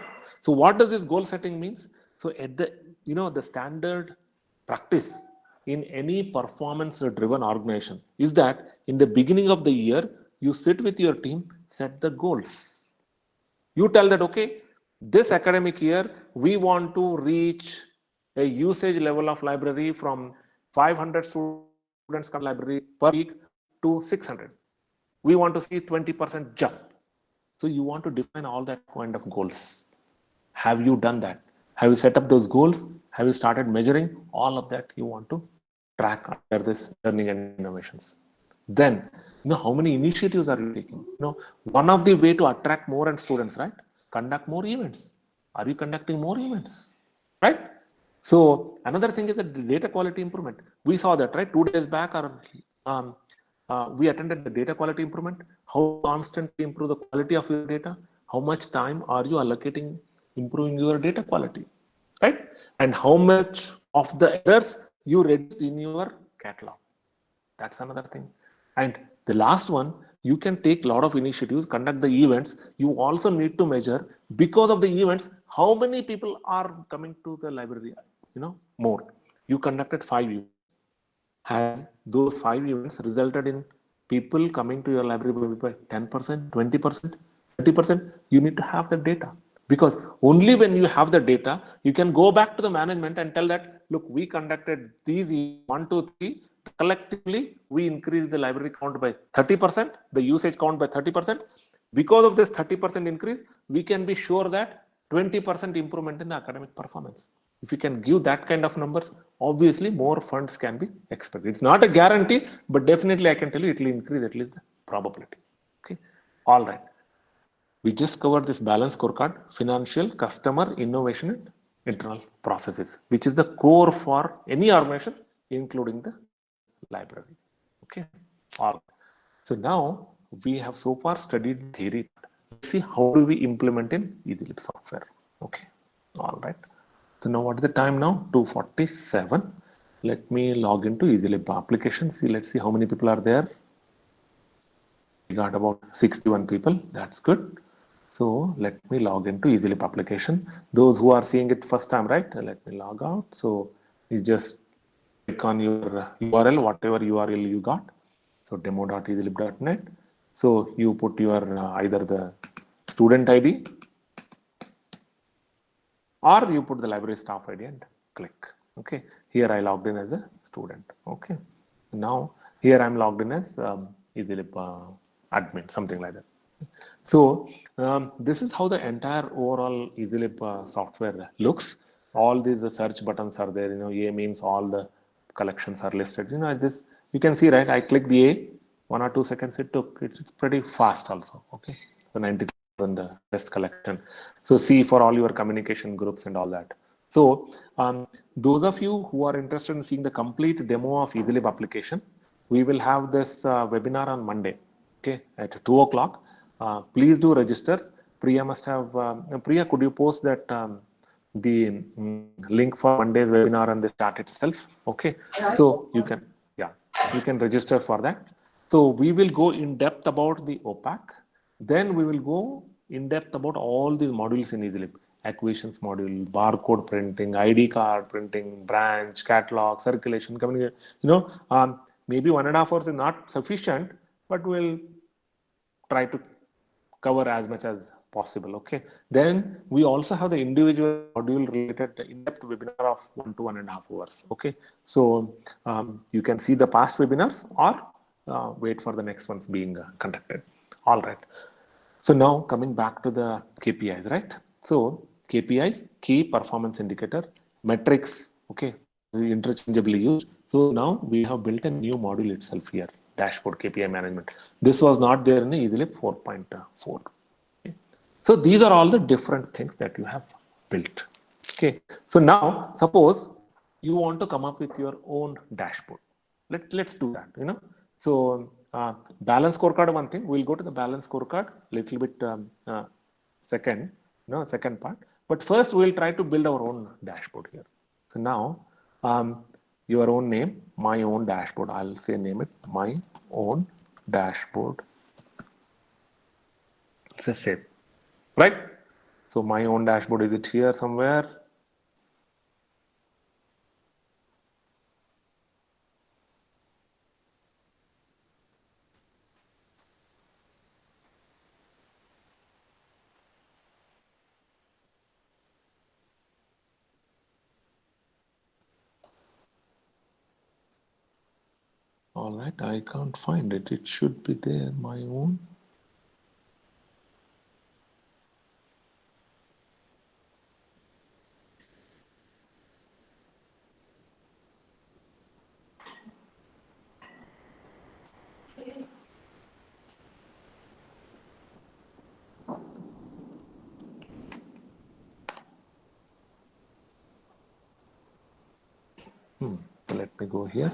So what does this goal setting means? So at the standard practice in any performance driven organization is that in the beginning of the year, you sit with your team, set the goals. You tell that, okay, this academic year, we want to reach a usage level of library from 500 students come to library per week to 600. We want to see 20% jump. So you want to define all that kind of goals. Have you done that? Have you set up those goals? Have you started measuring? All of that you want to track under this learning and innovations. Then, how many initiatives are you taking? One of the way to attract more and students, right? Conduct more events. Are you conducting more events? Right? So another thing is the data quality improvement. We saw that, right? 2 days back, um, we attended the data quality improvement. How to constantly improve the quality of your data? How much time are you allocating improving your data quality, right? And how much of the errors you reduced in your catalog? That's another thing. And the last one, you can take a lot of initiatives, conduct the events. You also need to measure, because of the events, how many people are coming to the library, more. You conducted 5 events. Has those 5 events resulted in people coming to your library by 10%, 20%, 30%? You need to have the data, because only when you have the data, you can go back to the management and tell that, look, we conducted these events, 1, 2, 3. Collectively, we increased the library count by 30%, the usage count by 30%. Because of this 30% increase, we can be sure that 20% improvement in the academic performance. If you can give that kind of numbers, obviously more funds can be expected. It's not a guarantee, but definitely I can tell you it will increase at least the probability. Okay. All right. We just covered this balance scorecard, financial, customer, innovation, and internal processes, which is the core for any organization, including the library. Okay. All right. So now we have so far studied the theory. Let's see how do we implement in EasyLib software. Okay. All right. So now what is the time now? 2:47. Let me log into EasyLib application. See, let's see how many people are there. We got about 61 people. That's good. So let me log into EasyLib application. Those who are seeing it first time, right? Let me log out. So you just click on your URL, whatever URL you got. So demo.easylib.net. So you put your either the student ID or you put the library staff ID and click. Okay. Here I logged in as a student. Okay. Now here I'm logged in as EasyLib admin, something like that. So this is how the entire overall EasyLib software looks. All these search buttons are there. A means all the collections are listed. This you can see, right? I clicked A, 1 or 2 seconds it took. It's pretty fast also. Okay, so 90,000 test collection. So see for all your communication groups and all that. So those of you who are interested in seeing the complete demo of EasyLib application, we will have this webinar on Monday. Okay, at 2 o'clock. Please do register. Priya must have. Priya, could you post that the link for Monday's webinar on the chat itself? Okay, so you can, yeah, you can register for that. So we will go in depth about the OPAC. Then we will go in depth about all the modules in EasyLib. Acquisitions module, barcode printing, ID card printing, branch, catalog, circulation, communication. Maybe 1.5 hours is not sufficient, but we'll try to cover as much as possible. Okay. Then we also have the individual module related in-depth webinar of 1 to 1.5 hours. Okay. So you can see the past webinars or wait for the next ones being conducted. All right. So now coming back to the KPIs, right? So KPIs, key performance indicator, metrics, okay, interchangeably used. So now we have built a new module itself here, dashboard KPI management. This was not there in the EasyLib 4.4. Okay. So these are all the different things that you have built. Okay. So now suppose you want to come up with your own dashboard. Let's do that. So balance scorecard, one thing. We'll go to the balance scorecard little bit second, second part. But first we'll try to build our own dashboard here. So now your own name, my own dashboard. I'll say name it my own dashboard. Let's just save, right? So my own dashboard, is it here somewhere? All right, I can't find it. It should be there, my own. Let me go here.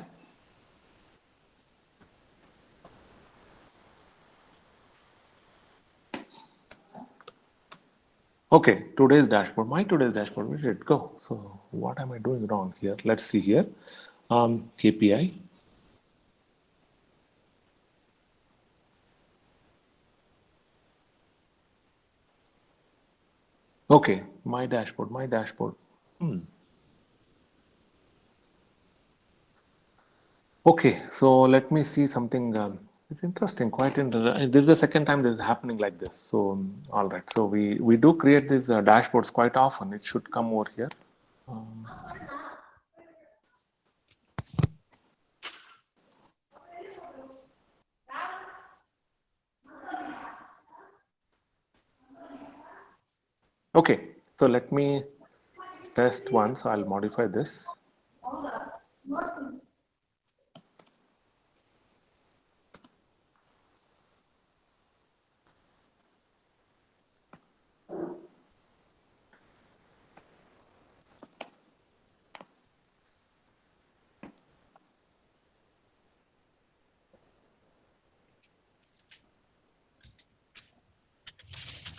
Okay, today's dashboard. My today's dashboard. Where did it go? So what am I doing wrong here? Let's see here. KPI. Okay, my dashboard. My dashboard. Okay, so let me see something. It's interesting, quite interesting. This is the second time this is happening like this. So, all right. So we do create these dashboards quite often. It should come over here. Okay, so let me test once. I'll modify this.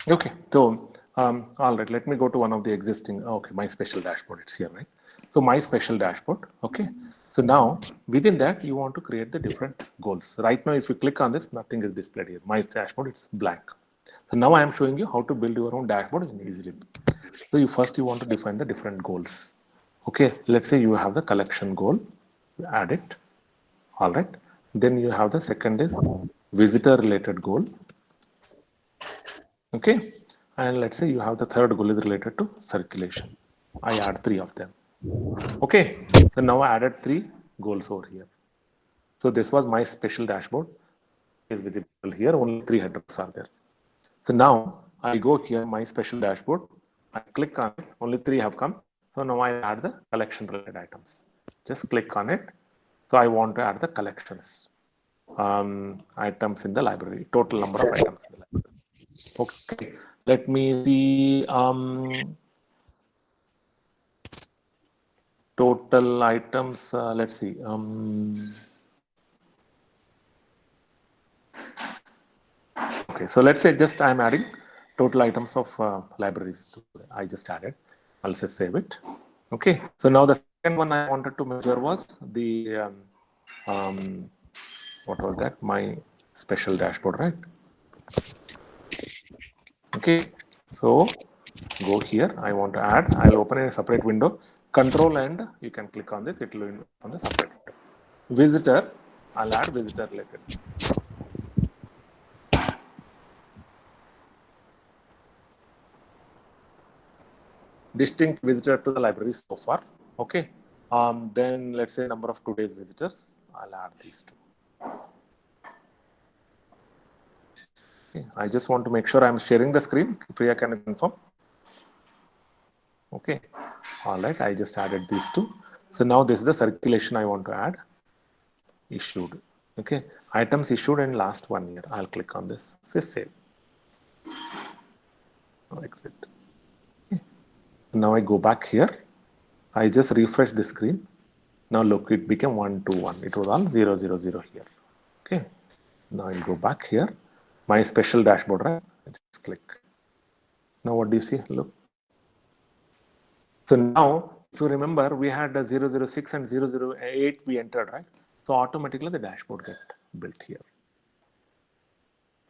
Okay, so all right, let me go to one of the existing. Okay, my special dashboard, it's here, right? So my special dashboard. Okay, so now within that you want to create the different goals. Right now, if you click on this, nothing is displayed here. My dashboard, it's blank. So now I am showing you how to build your own dashboard in easily. So you want to define the different goals. Okay, let's say you have the collection goal, add it. All right. Then you have the second is visitor related goal. Okay, and let's say you have the third goal is related to circulation. I add three of them. Okay, so now I added three goals over here. So this was my special dashboard, is visible here. Only three headers are there. So now I go here, my special dashboard. I click on it. Only three have come. So now I add the collection related items. Just click on it. So I want to add the collections items in the library. Total number of items in the library. Okay, let me see total items. Let's see. Okay, so let's say just I'm adding total items of libraries. I just added. I'll just save it. Okay, so now the second one I wanted to measure was the um, what was that? My special dashboard, right? Okay, so go here. I want to add. I'll open a separate window. Control and you can click on this. It will open the separate window. Visitor. I'll add visitor related. Distinct visitor to the library so far. Okay. Then let's say number of today's visitors. I'll add these two. Okay. I just want to make sure I'm sharing the screen. Priya, can you confirm? Okay. All right. I just added these two. So now this is the circulation I want to add. Issued. Okay. Items issued in last 1 year. I'll click on this. Say save. Exit. Okay. Now I go back here. I just refresh the screen. Now look, it became 1, 2, 1. It was all 0, 0, 0 here. Okay. Now I'll go back here. My special dashboard, right? I just click. Now what do you see? Look. So now, if you remember, we had 006 and 008 we entered, right? So automatically the dashboard get built here.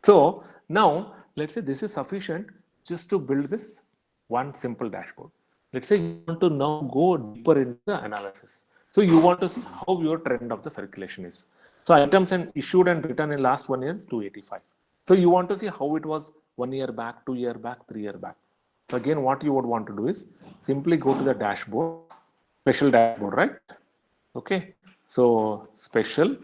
So now, let's say this is sufficient just to build this one simple dashboard. Let's say you want to now go deeper into the analysis. So you want to see how your trend of the circulation is. So items and issued and written in last 1 year is 285. So you want to see how it was 1 year back, 2 year back, 3 year back. So again, what you would want to do is simply go to the dashboard, special dashboard, right? Okay, so special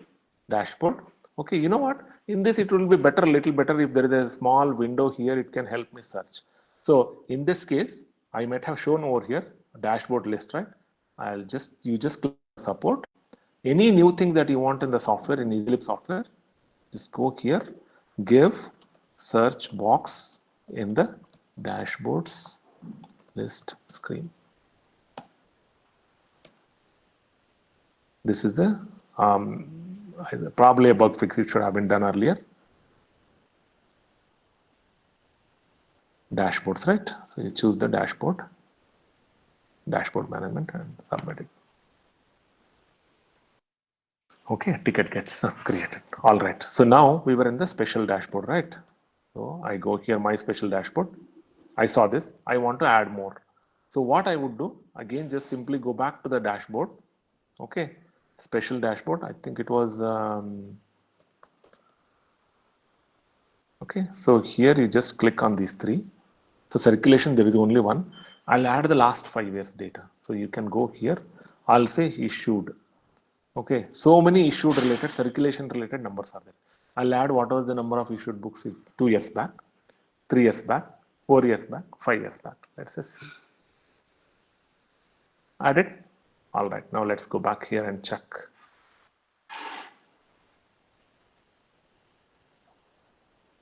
dashboard. Okay, you know what? In this, it will be better, little better if there is a small window here, it can help me search. So in this case, I might have shown over here a dashboard list, right? You just click support. Any new thing that you want in the software, in Eclipse software, just go here, give search box in the dashboards list screen. This is the probably a bug fix. It should have been done earlier. Dashboards, right? So you choose the dashboard management, and submit it. Okay, ticket gets created. All right. So now we were in the special dashboard, right? So I go here, my special dashboard. I saw this. I want to add more. So what I would do, again, just simply go back to the dashboard. Okay, special dashboard. I think it was, okay. So here you just click on these three. So circulation, there is only one. I'll add the last 5 years data. So you can go here. I'll say issued. Okay, so many issued related, circulation related numbers are there. I'll add what was the number of issued books 2 years back, 3 years back, 4 years back, 5 years back. Let's just see. Add it. All right, now let's go back here and check.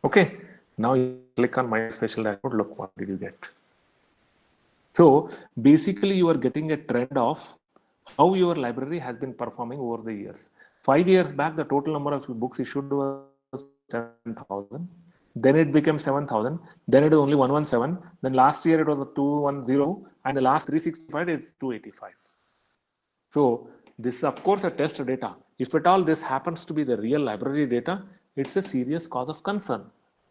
Okay, now you click on my special dashboard. Look, what did you get? So basically, you are getting a trend of how your library has been performing over the years. 5 years back, the total number of books issued was 10,000. Then it became 7,000. Then it is only 117. Then last year it was 210, and the last 365 is 285. So this is of course a test data. If at all this happens to be the real library data, it's a serious cause of concern.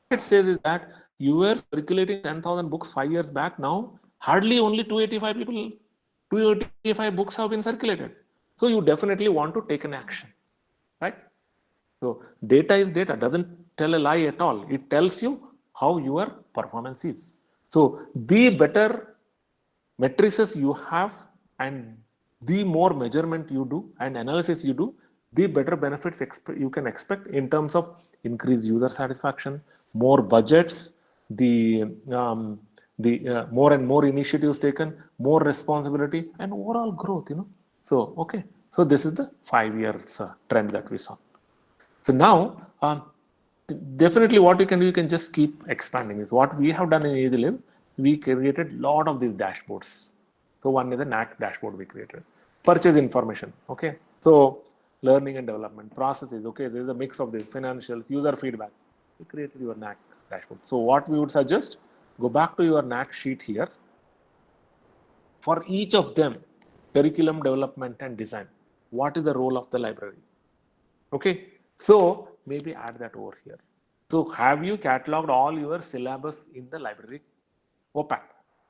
It says is that you were circulating 10,000 books 5 years back. Now hardly only 285 books have been circulated. So you definitely want to take an action, right? So data is data, doesn't tell a lie at all. It tells you how your performance is. So the better matrices you have and the more measurement you do and analysis you do, the better benefits you can expect in terms of increased user satisfaction, more budgets, the more and more initiatives taken, more responsibility, and overall growth. So okay, so this is the 5 years trend that we saw. So now, definitely what you can do, you can just keep expanding. Is what we have done in EasyLive. We created a lot of these dashboards. So one is the NAC dashboard we created. Purchase information, okay. So learning and development, processes, okay. There is a mix of the financials, user feedback. We created your NAC dashboard. So what we would suggest, go back to your NAC sheet here. For each of them, curriculum development and design. What is the role of the library? Okay, so maybe add that over here. So have you cataloged all your syllabus in the library OPAC?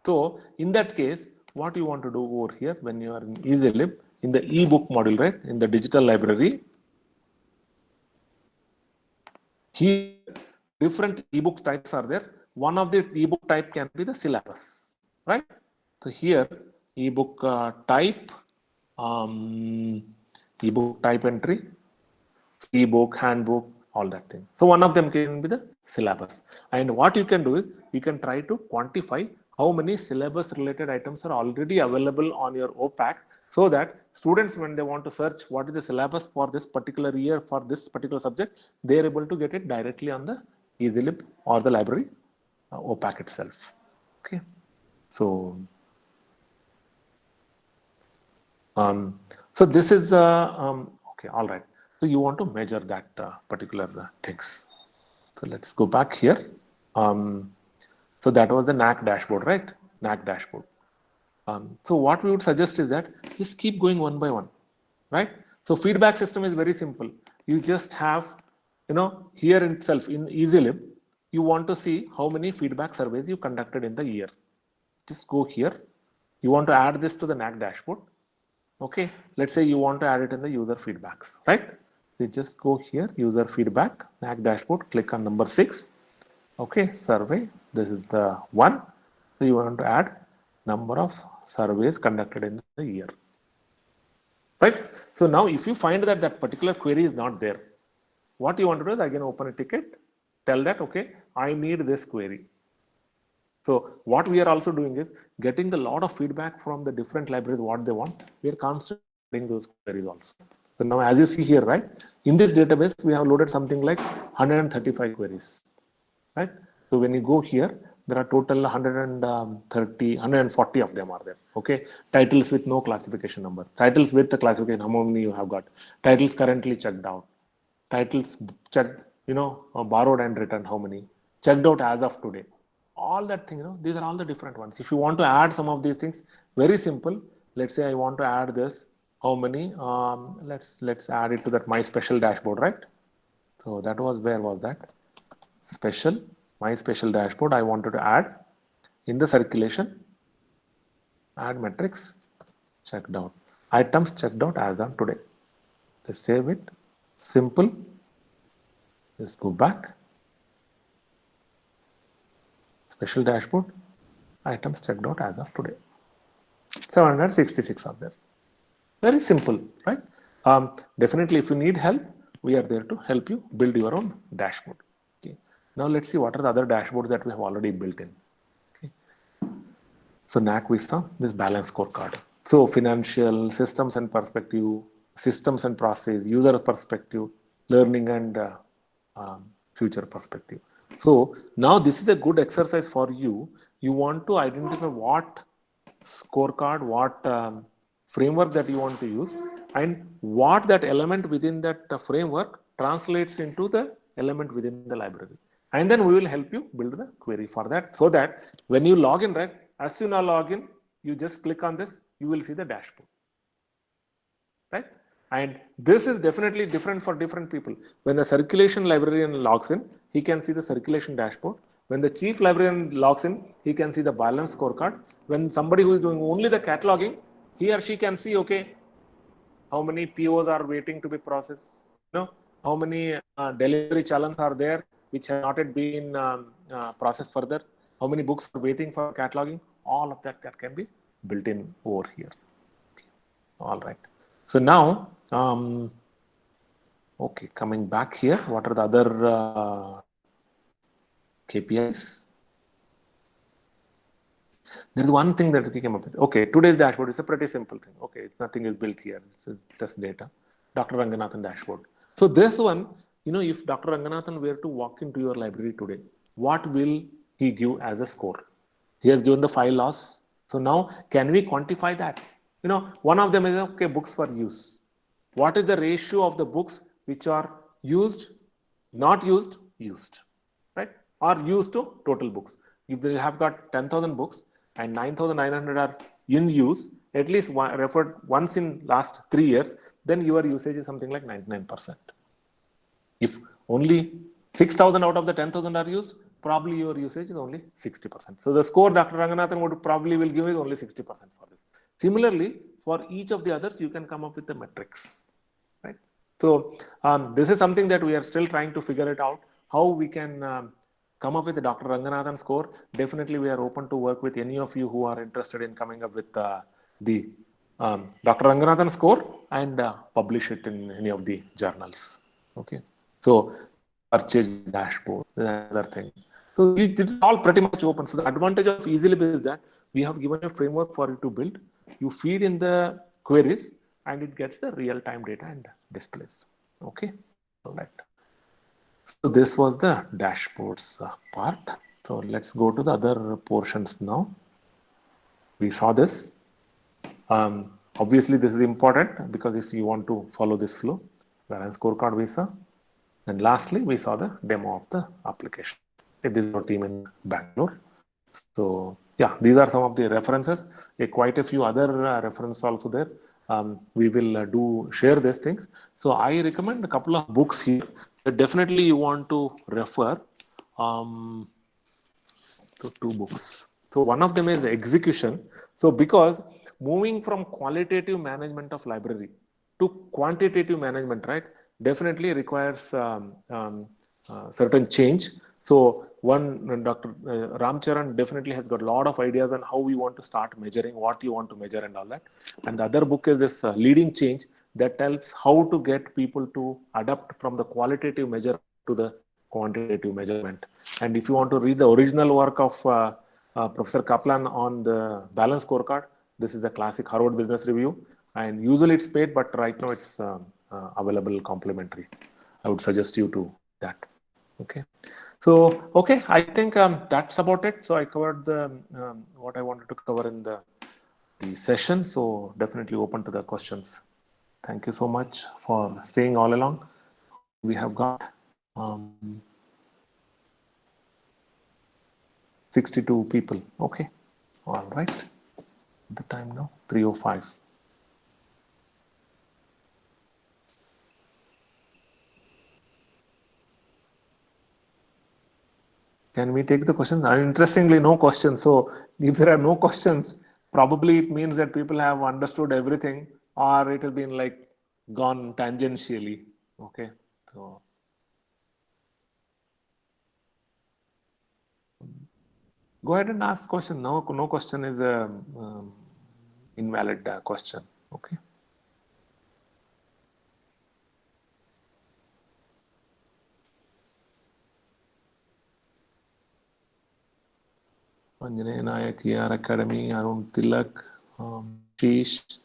So in that case, what you want to do over here when you are in EasyLib, in the ebook module, right? In the digital library, here different ebook types are there. One of the ebook type can be the syllabus, right? So here ebook type, ebook type entry, ebook, handbook, all that thing. So one of them can be the syllabus. And what you can do is you can try to quantify how many syllabus related items are already available on your OPAC, so that students, when they want to search what is the syllabus for this particular year for this particular subject, they are able to get it directly on the EasyLib or the library OPAC itself. Okay, so so this is okay, all right. So you want to measure that particular things. So let's go back here. So that was the NAC dashboard, right? NAC dashboard. So what we would suggest is that just keep going one by one, right? So feedback system is very simple. You just have, here itself in EasyLib, you want to see how many feedback surveys you conducted in the year. Just go here. You want to add this to the NAC dashboard. Okay, let's say you want to add it in the user feedbacks, right? You just go here, user feedback, NAC dashboard, click on number 6. Okay, survey, this is the one. So you want to add number of surveys conducted in the year, right? So now if you find that that particular query is not there, what you want to do is again open a ticket, tell that, okay, I need this query. So what we are also doing is getting a lot of feedback from the different libraries, what they want. We are constantly getting those queries also. So now as you see here, right, in this database, we have loaded something like 135 queries, right? So when you go here, There are total 130, 140 of them are there. Okay, titles with no classification number, titles with the classification, how many you have got, titles currently checked out, titles checked, borrowed and returned, how many, checked out as of today, all that thing, these are all the different ones. If you want to add some of these things, very simple. Let's say I want to add this, how many, let's add it to that my special dashboard, right? So that was, where was that? Special, my special dashboard. I wanted to add in the circulation, add metrics, checked out, items checked out as on today. Just save it. Simple. Just go back. Special dashboard, items checked out as of today. 766 are there. Very simple, right? Definitely, if you need help, we are there to help you build your own dashboard. Okay. Now let's see what are the other dashboards that we have already built in. Okay. So NAC we saw this balance scorecard. So financial systems and perspective, systems and process, user perspective, learning and future perspective. So now this is a good exercise for you. You want to identify what scorecard, what framework that you want to use, and what that element within that framework translates into the element within the library. And then we will help you build the query for that, so that when you log in, right, as soon as log in, you just click on this, you will see the dashboard, right? And this is definitely different for different people. When the circulation librarian logs in, he can see the circulation dashboard. When the chief librarian logs in, he can see the balance scorecard. When somebody who is doing only the cataloging, he or she can see, okay, how many POs are waiting to be processed, how many delivery challenges are there which have not yet been processed further, how many books are waiting for cataloging, all of that can be built in over here. Okay. All right. So now, okay, coming back here, what are the other KPIs? There's one thing that we came up with. Okay, today's dashboard is a pretty simple thing. Okay, it's nothing is built here. It's just data. Dr. Ranganathan dashboard. So this one, if Dr. Ranganathan were to walk into your library today, what will he give as a score? He has given the 5 loss. So now, can we quantify that? One of them is, okay, books for use. What is the ratio of the books which are used, not used, used, right? Or used to total books. If they have got 10,000 books and 9,900 are in use, at least referred once in last 3 years, then your usage is something like 99%. If only 6,000 out of the 10,000 are used, probably your usage is only 60%. So the score Dr. Ranganathan would probably will give is only 60% for this. Similarly, for each of the others, you can come up with the metrics, right? So this is something that we are still trying to figure it out, how we can come up with the Dr. Ranganathan score. Definitely, we are open to work with any of you who are interested in coming up with the Dr. Ranganathan score and publish it in any of the journals. Okay. So purchase dashboard, another thing. So it's all pretty much open. So the advantage of EasyLib is that we have given a framework for you to build. You feed in the queries and it gets the real-time data and displays. Okay. All right. So this was the dashboards part. So let's go to the other portions now. We saw this. Obviously, this is important because if you want to follow this flow, balance scorecard we saw. And lastly, we saw the demo of the application. This is our team in Bangalore. So yeah, these are some of the references. Quite a few other references also there. We will share these things. So I recommend a couple of books here that definitely you want to refer. So 2 books. So one of them is Execution. So because moving from qualitative management of library to quantitative management, right, definitely requires certain change. So one, Dr. Ramcharan definitely has got a lot of ideas on how we want to start measuring, what you want to measure and all that. And the other book is this Leading Change that tells how to get people to adapt from the qualitative measure to the quantitative measurement. And if you want to read the original work of Professor Kaplan on the balance scorecard, this is a classic Harvard Business Review. And usually it's paid, but right now it's available complimentary. I would suggest you to read that. Okay. So, okay, I think that's about it. So I covered the what I wanted to cover in the session. So definitely open to the questions. Thank you so much for staying all along. How many we have got? Um, 62 people. Okay. All right. The time now 3:05. Can we take the questions? Interestingly, no questions. So if there are no questions, probably it means that people have understood everything, or it has been like gone tangentially. Okay. So go ahead and ask question. No, no question is a invalid question. Okay. Anjaney Nayak, ER Academy, Arun Tilak, Sheesh.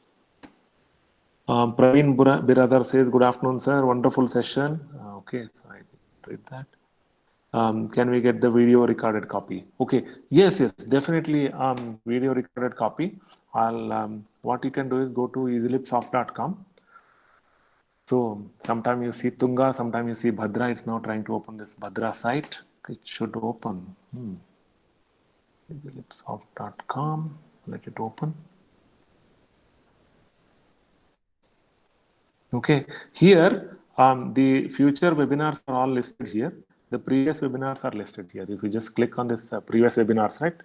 Praveen Biradar says, good afternoon, sir. Wonderful session. Okay, so I read that. Can we get the video recorded copy? Okay, yes, definitely video recorded copy. What you can do is go to easylipsoft.com. So sometime you see Tunga, sometime you see Bhadra. It's now trying to open this Bhadra site. It should open. Easylipsoft.com. Let it open. Okay, here the future webinars are all listed here. The previous webinars are listed here. If you just click on this previous webinars, right,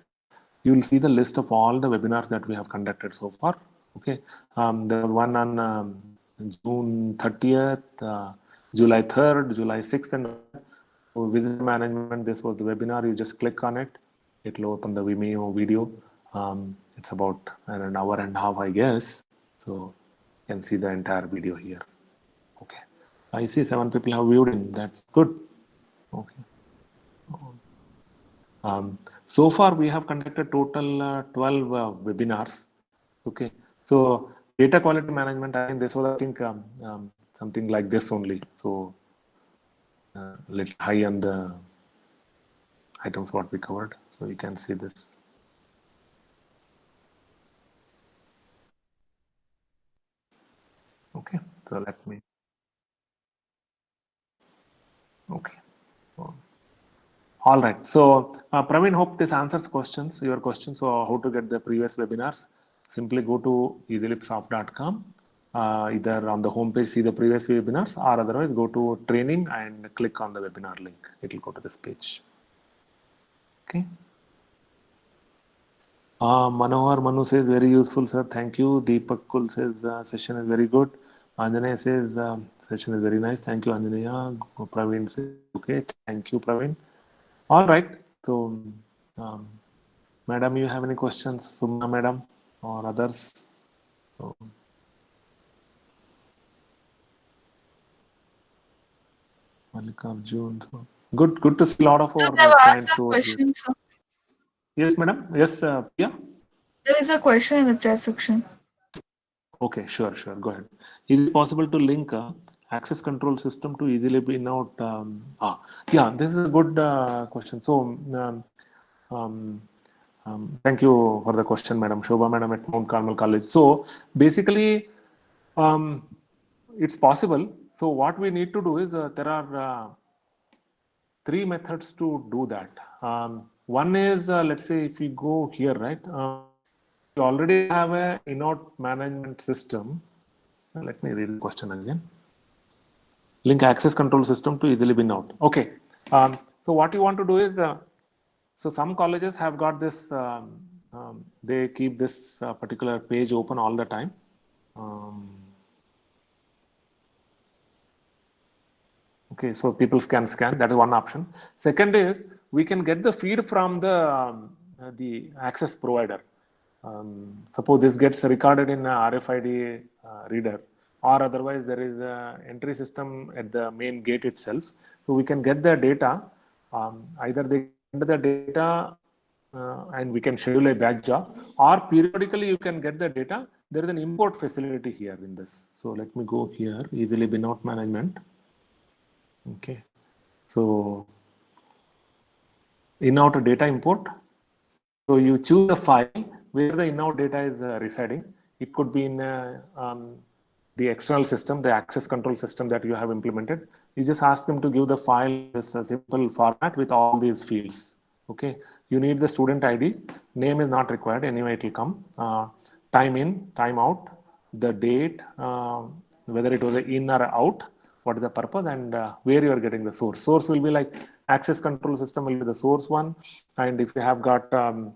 you will see the list of all the webinars that we have conducted so far. Okay, there was one on June 30th, July 3rd, July 6th, and visitor management. This was the webinar. You just click on it. It will open the Vimeo video. It's about an hour and a half, I guess. So you can see the entire video here. Okay. I see 7 people have viewed in. That's good. Okay. So far, we have conducted total 12 webinars. Okay. So data quality management, I think this was, I think, something like this only. So little high on the items what we covered. So you can see this. Okay. So let me. Okay. All right. So, Praveen, hope this answers questions, your questions. So, how to get the previous webinars? Simply go to easylipsoft.com. Either on the homepage, see the previous webinars, or otherwise go to training and click on the webinar link. It will go to this page. Okay. Manohar Manu says, very useful, sir. Thank you. Deepak Kul says, session is very good. Anjaney says, session is very nice. Thank you, Anjaneya. Praveen says, okay. Thank you, Praveen. All right. So, um, madam, you have any questions, Sumna madam or others? So, Mallikarjun. So, good to see a lot of So our they've asked clients a over here. question. So Yes, madam. Yes, Priya. there is a question in the chat section. Okay, sure. Go ahead. Is it possible to link access control system to easily be out? Yeah, this is a good question. So, um, thank you for the question, Madam Shobha, Madam at Mount Carmel College. So, basically, um, it's possible. So, what we need to do is there are three methods to do that. One is, let's say, if we go here, right? We already have a inert management system. Let me read the question again. Link access control system to easily bin out. Okay. So what you want to do is, so some colleges have got this, they keep this particular page open all the time. Um, okay, so people can scan. That is one option. Second is we can get the feed from the access provider. Suppose this gets recorded in a RFID reader, or otherwise there is a entry system at the main gate itself. So we can get the data. Either they enter the data and we can schedule a batch job, or periodically you can get the data. There is an import facility here in this. So let me go here, easily bin out management. Okay. So in-out data import. So you choose the file where the in-out data is residing. It could be in the external system, the access control system that you have implemented. You just ask them to give the file in this simple format with all these fields. Okay, you need the student ID. Name is not required. Anyway, it will come. Time in, time out, the date, whether it was in or out, what is the purpose, and where you are getting the source. Source will be like access control system will be the source one, and if you have got where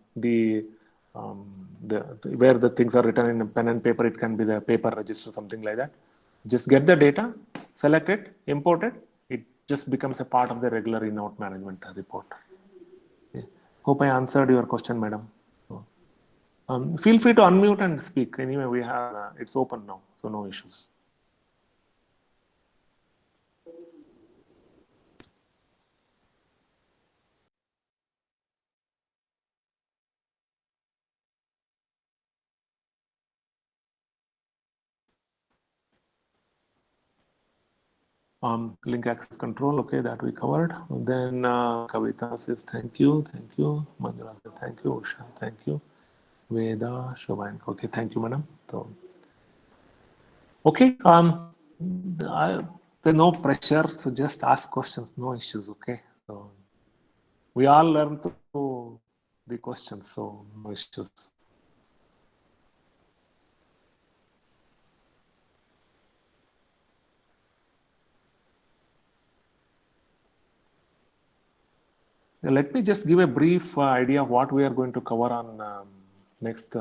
the things are written in pen and paper, it can be the paper register, something like that. Just get the data, select it, import it. It just becomes a part of the regular in-out management report. Okay. Hope I answered your question, madam. So, feel free to unmute and speak. Anyway, we have it's open now, so no issues. Link access control, okay, that we covered. Then Kavita says thank you, thank you. Manjula says thank you. Usha, thank you. Veda, Shobhan, okay, thank you, madam. So, okay, there's no pressure, so just ask questions, no issues, okay. So we all learn through the questions, so no issues. Let me just give a brief idea of what we are going to cover on next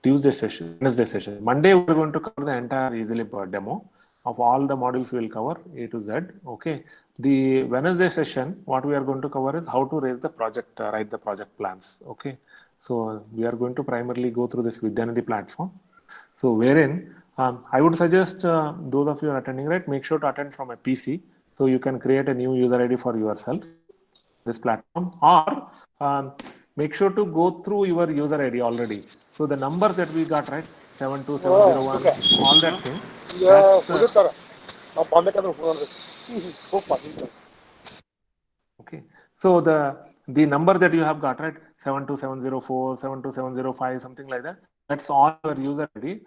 Tuesday session, Wednesday session. Monday, we're going to cover the entire EasyLib demo of all the modules we'll cover A to Z. Okay. The Wednesday session, what we are going to cover is how to raise the project, write the project plans. Okay. So we are going to primarily go through this Vidyanidhi platform. So wherein I would suggest those of you are attending, right, make sure to attend from a PC so you can create a new user ID for yourself on this platform, or make sure to go through your user ID already. So the numbers that we got, right, 72701, all that thing, that's okay. So the number that you have got, right, 72704, 72705, something like that, that's all your user ID.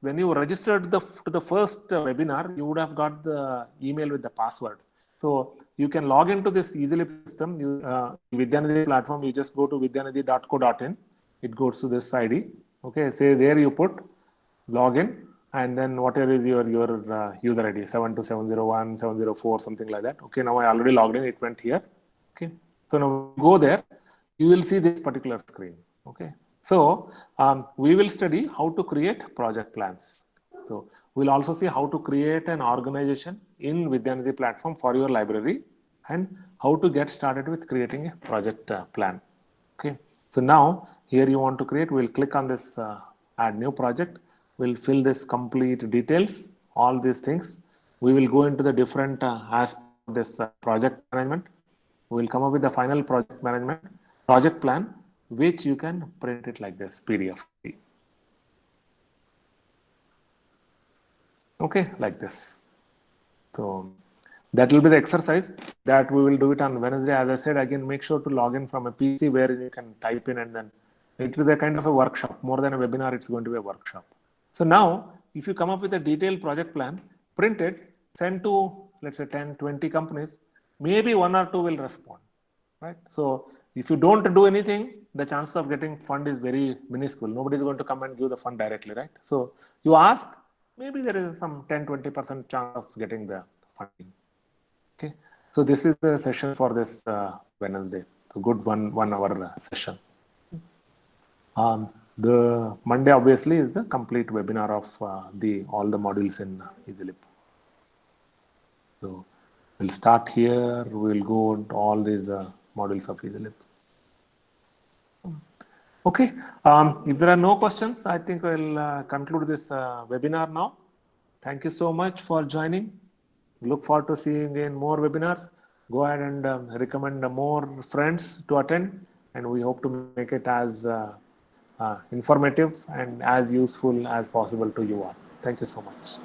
When you registered to the first webinar, you would have got the email with the password. So you can log into this easily system, Vidyanidhi platform. You just go to vidyanidhi.co.in. It goes to this ID. Okay, say there you put login, and then whatever is your user ID, 72701, 704, something like that. Okay, now I already logged in. It went here. Okay, so now go there. You will see this particular screen. Okay, so we will study how to create project plans. So we'll also see how to create an organization in Vidyanidhi platform for your library, and how to get started with creating a project plan. Okay, so now here you want to create, we'll click on this add new project. We'll fill this complete details, all these things. We will go into the different aspects of this project management. We'll come up with the final project management project plan, which you can print it like this PDF. Okay, like this. So that will be the exercise that we will do it on Wednesday. As I said, again, make sure to log in from a PC where you can type in, and then it is a kind of a workshop. More than a webinar, it's going to be a workshop. So now, if you come up with a detailed project plan, print it, send to, let's say, 10, 20 companies, maybe one or two will respond, right? So if you don't do anything, the chance of getting fund is very minuscule. Nobody is going to come and give the fund directly, right? So you ask, maybe there is some 10-20% chance of getting the funding. Okay, so this is the session for this Wednesday. So good one hour session. The Monday obviously is the complete webinar of all the modules in EasyLib. So we'll start here. We'll go to all these modules of EasyLib. Okay. If there are no questions, I think we'll conclude this webinar now. Thank you so much for joining. Look forward to seeing in more webinars. Go ahead and recommend more friends to attend, and we hope to make it as informative and as useful as possible to you all. Thank you so much.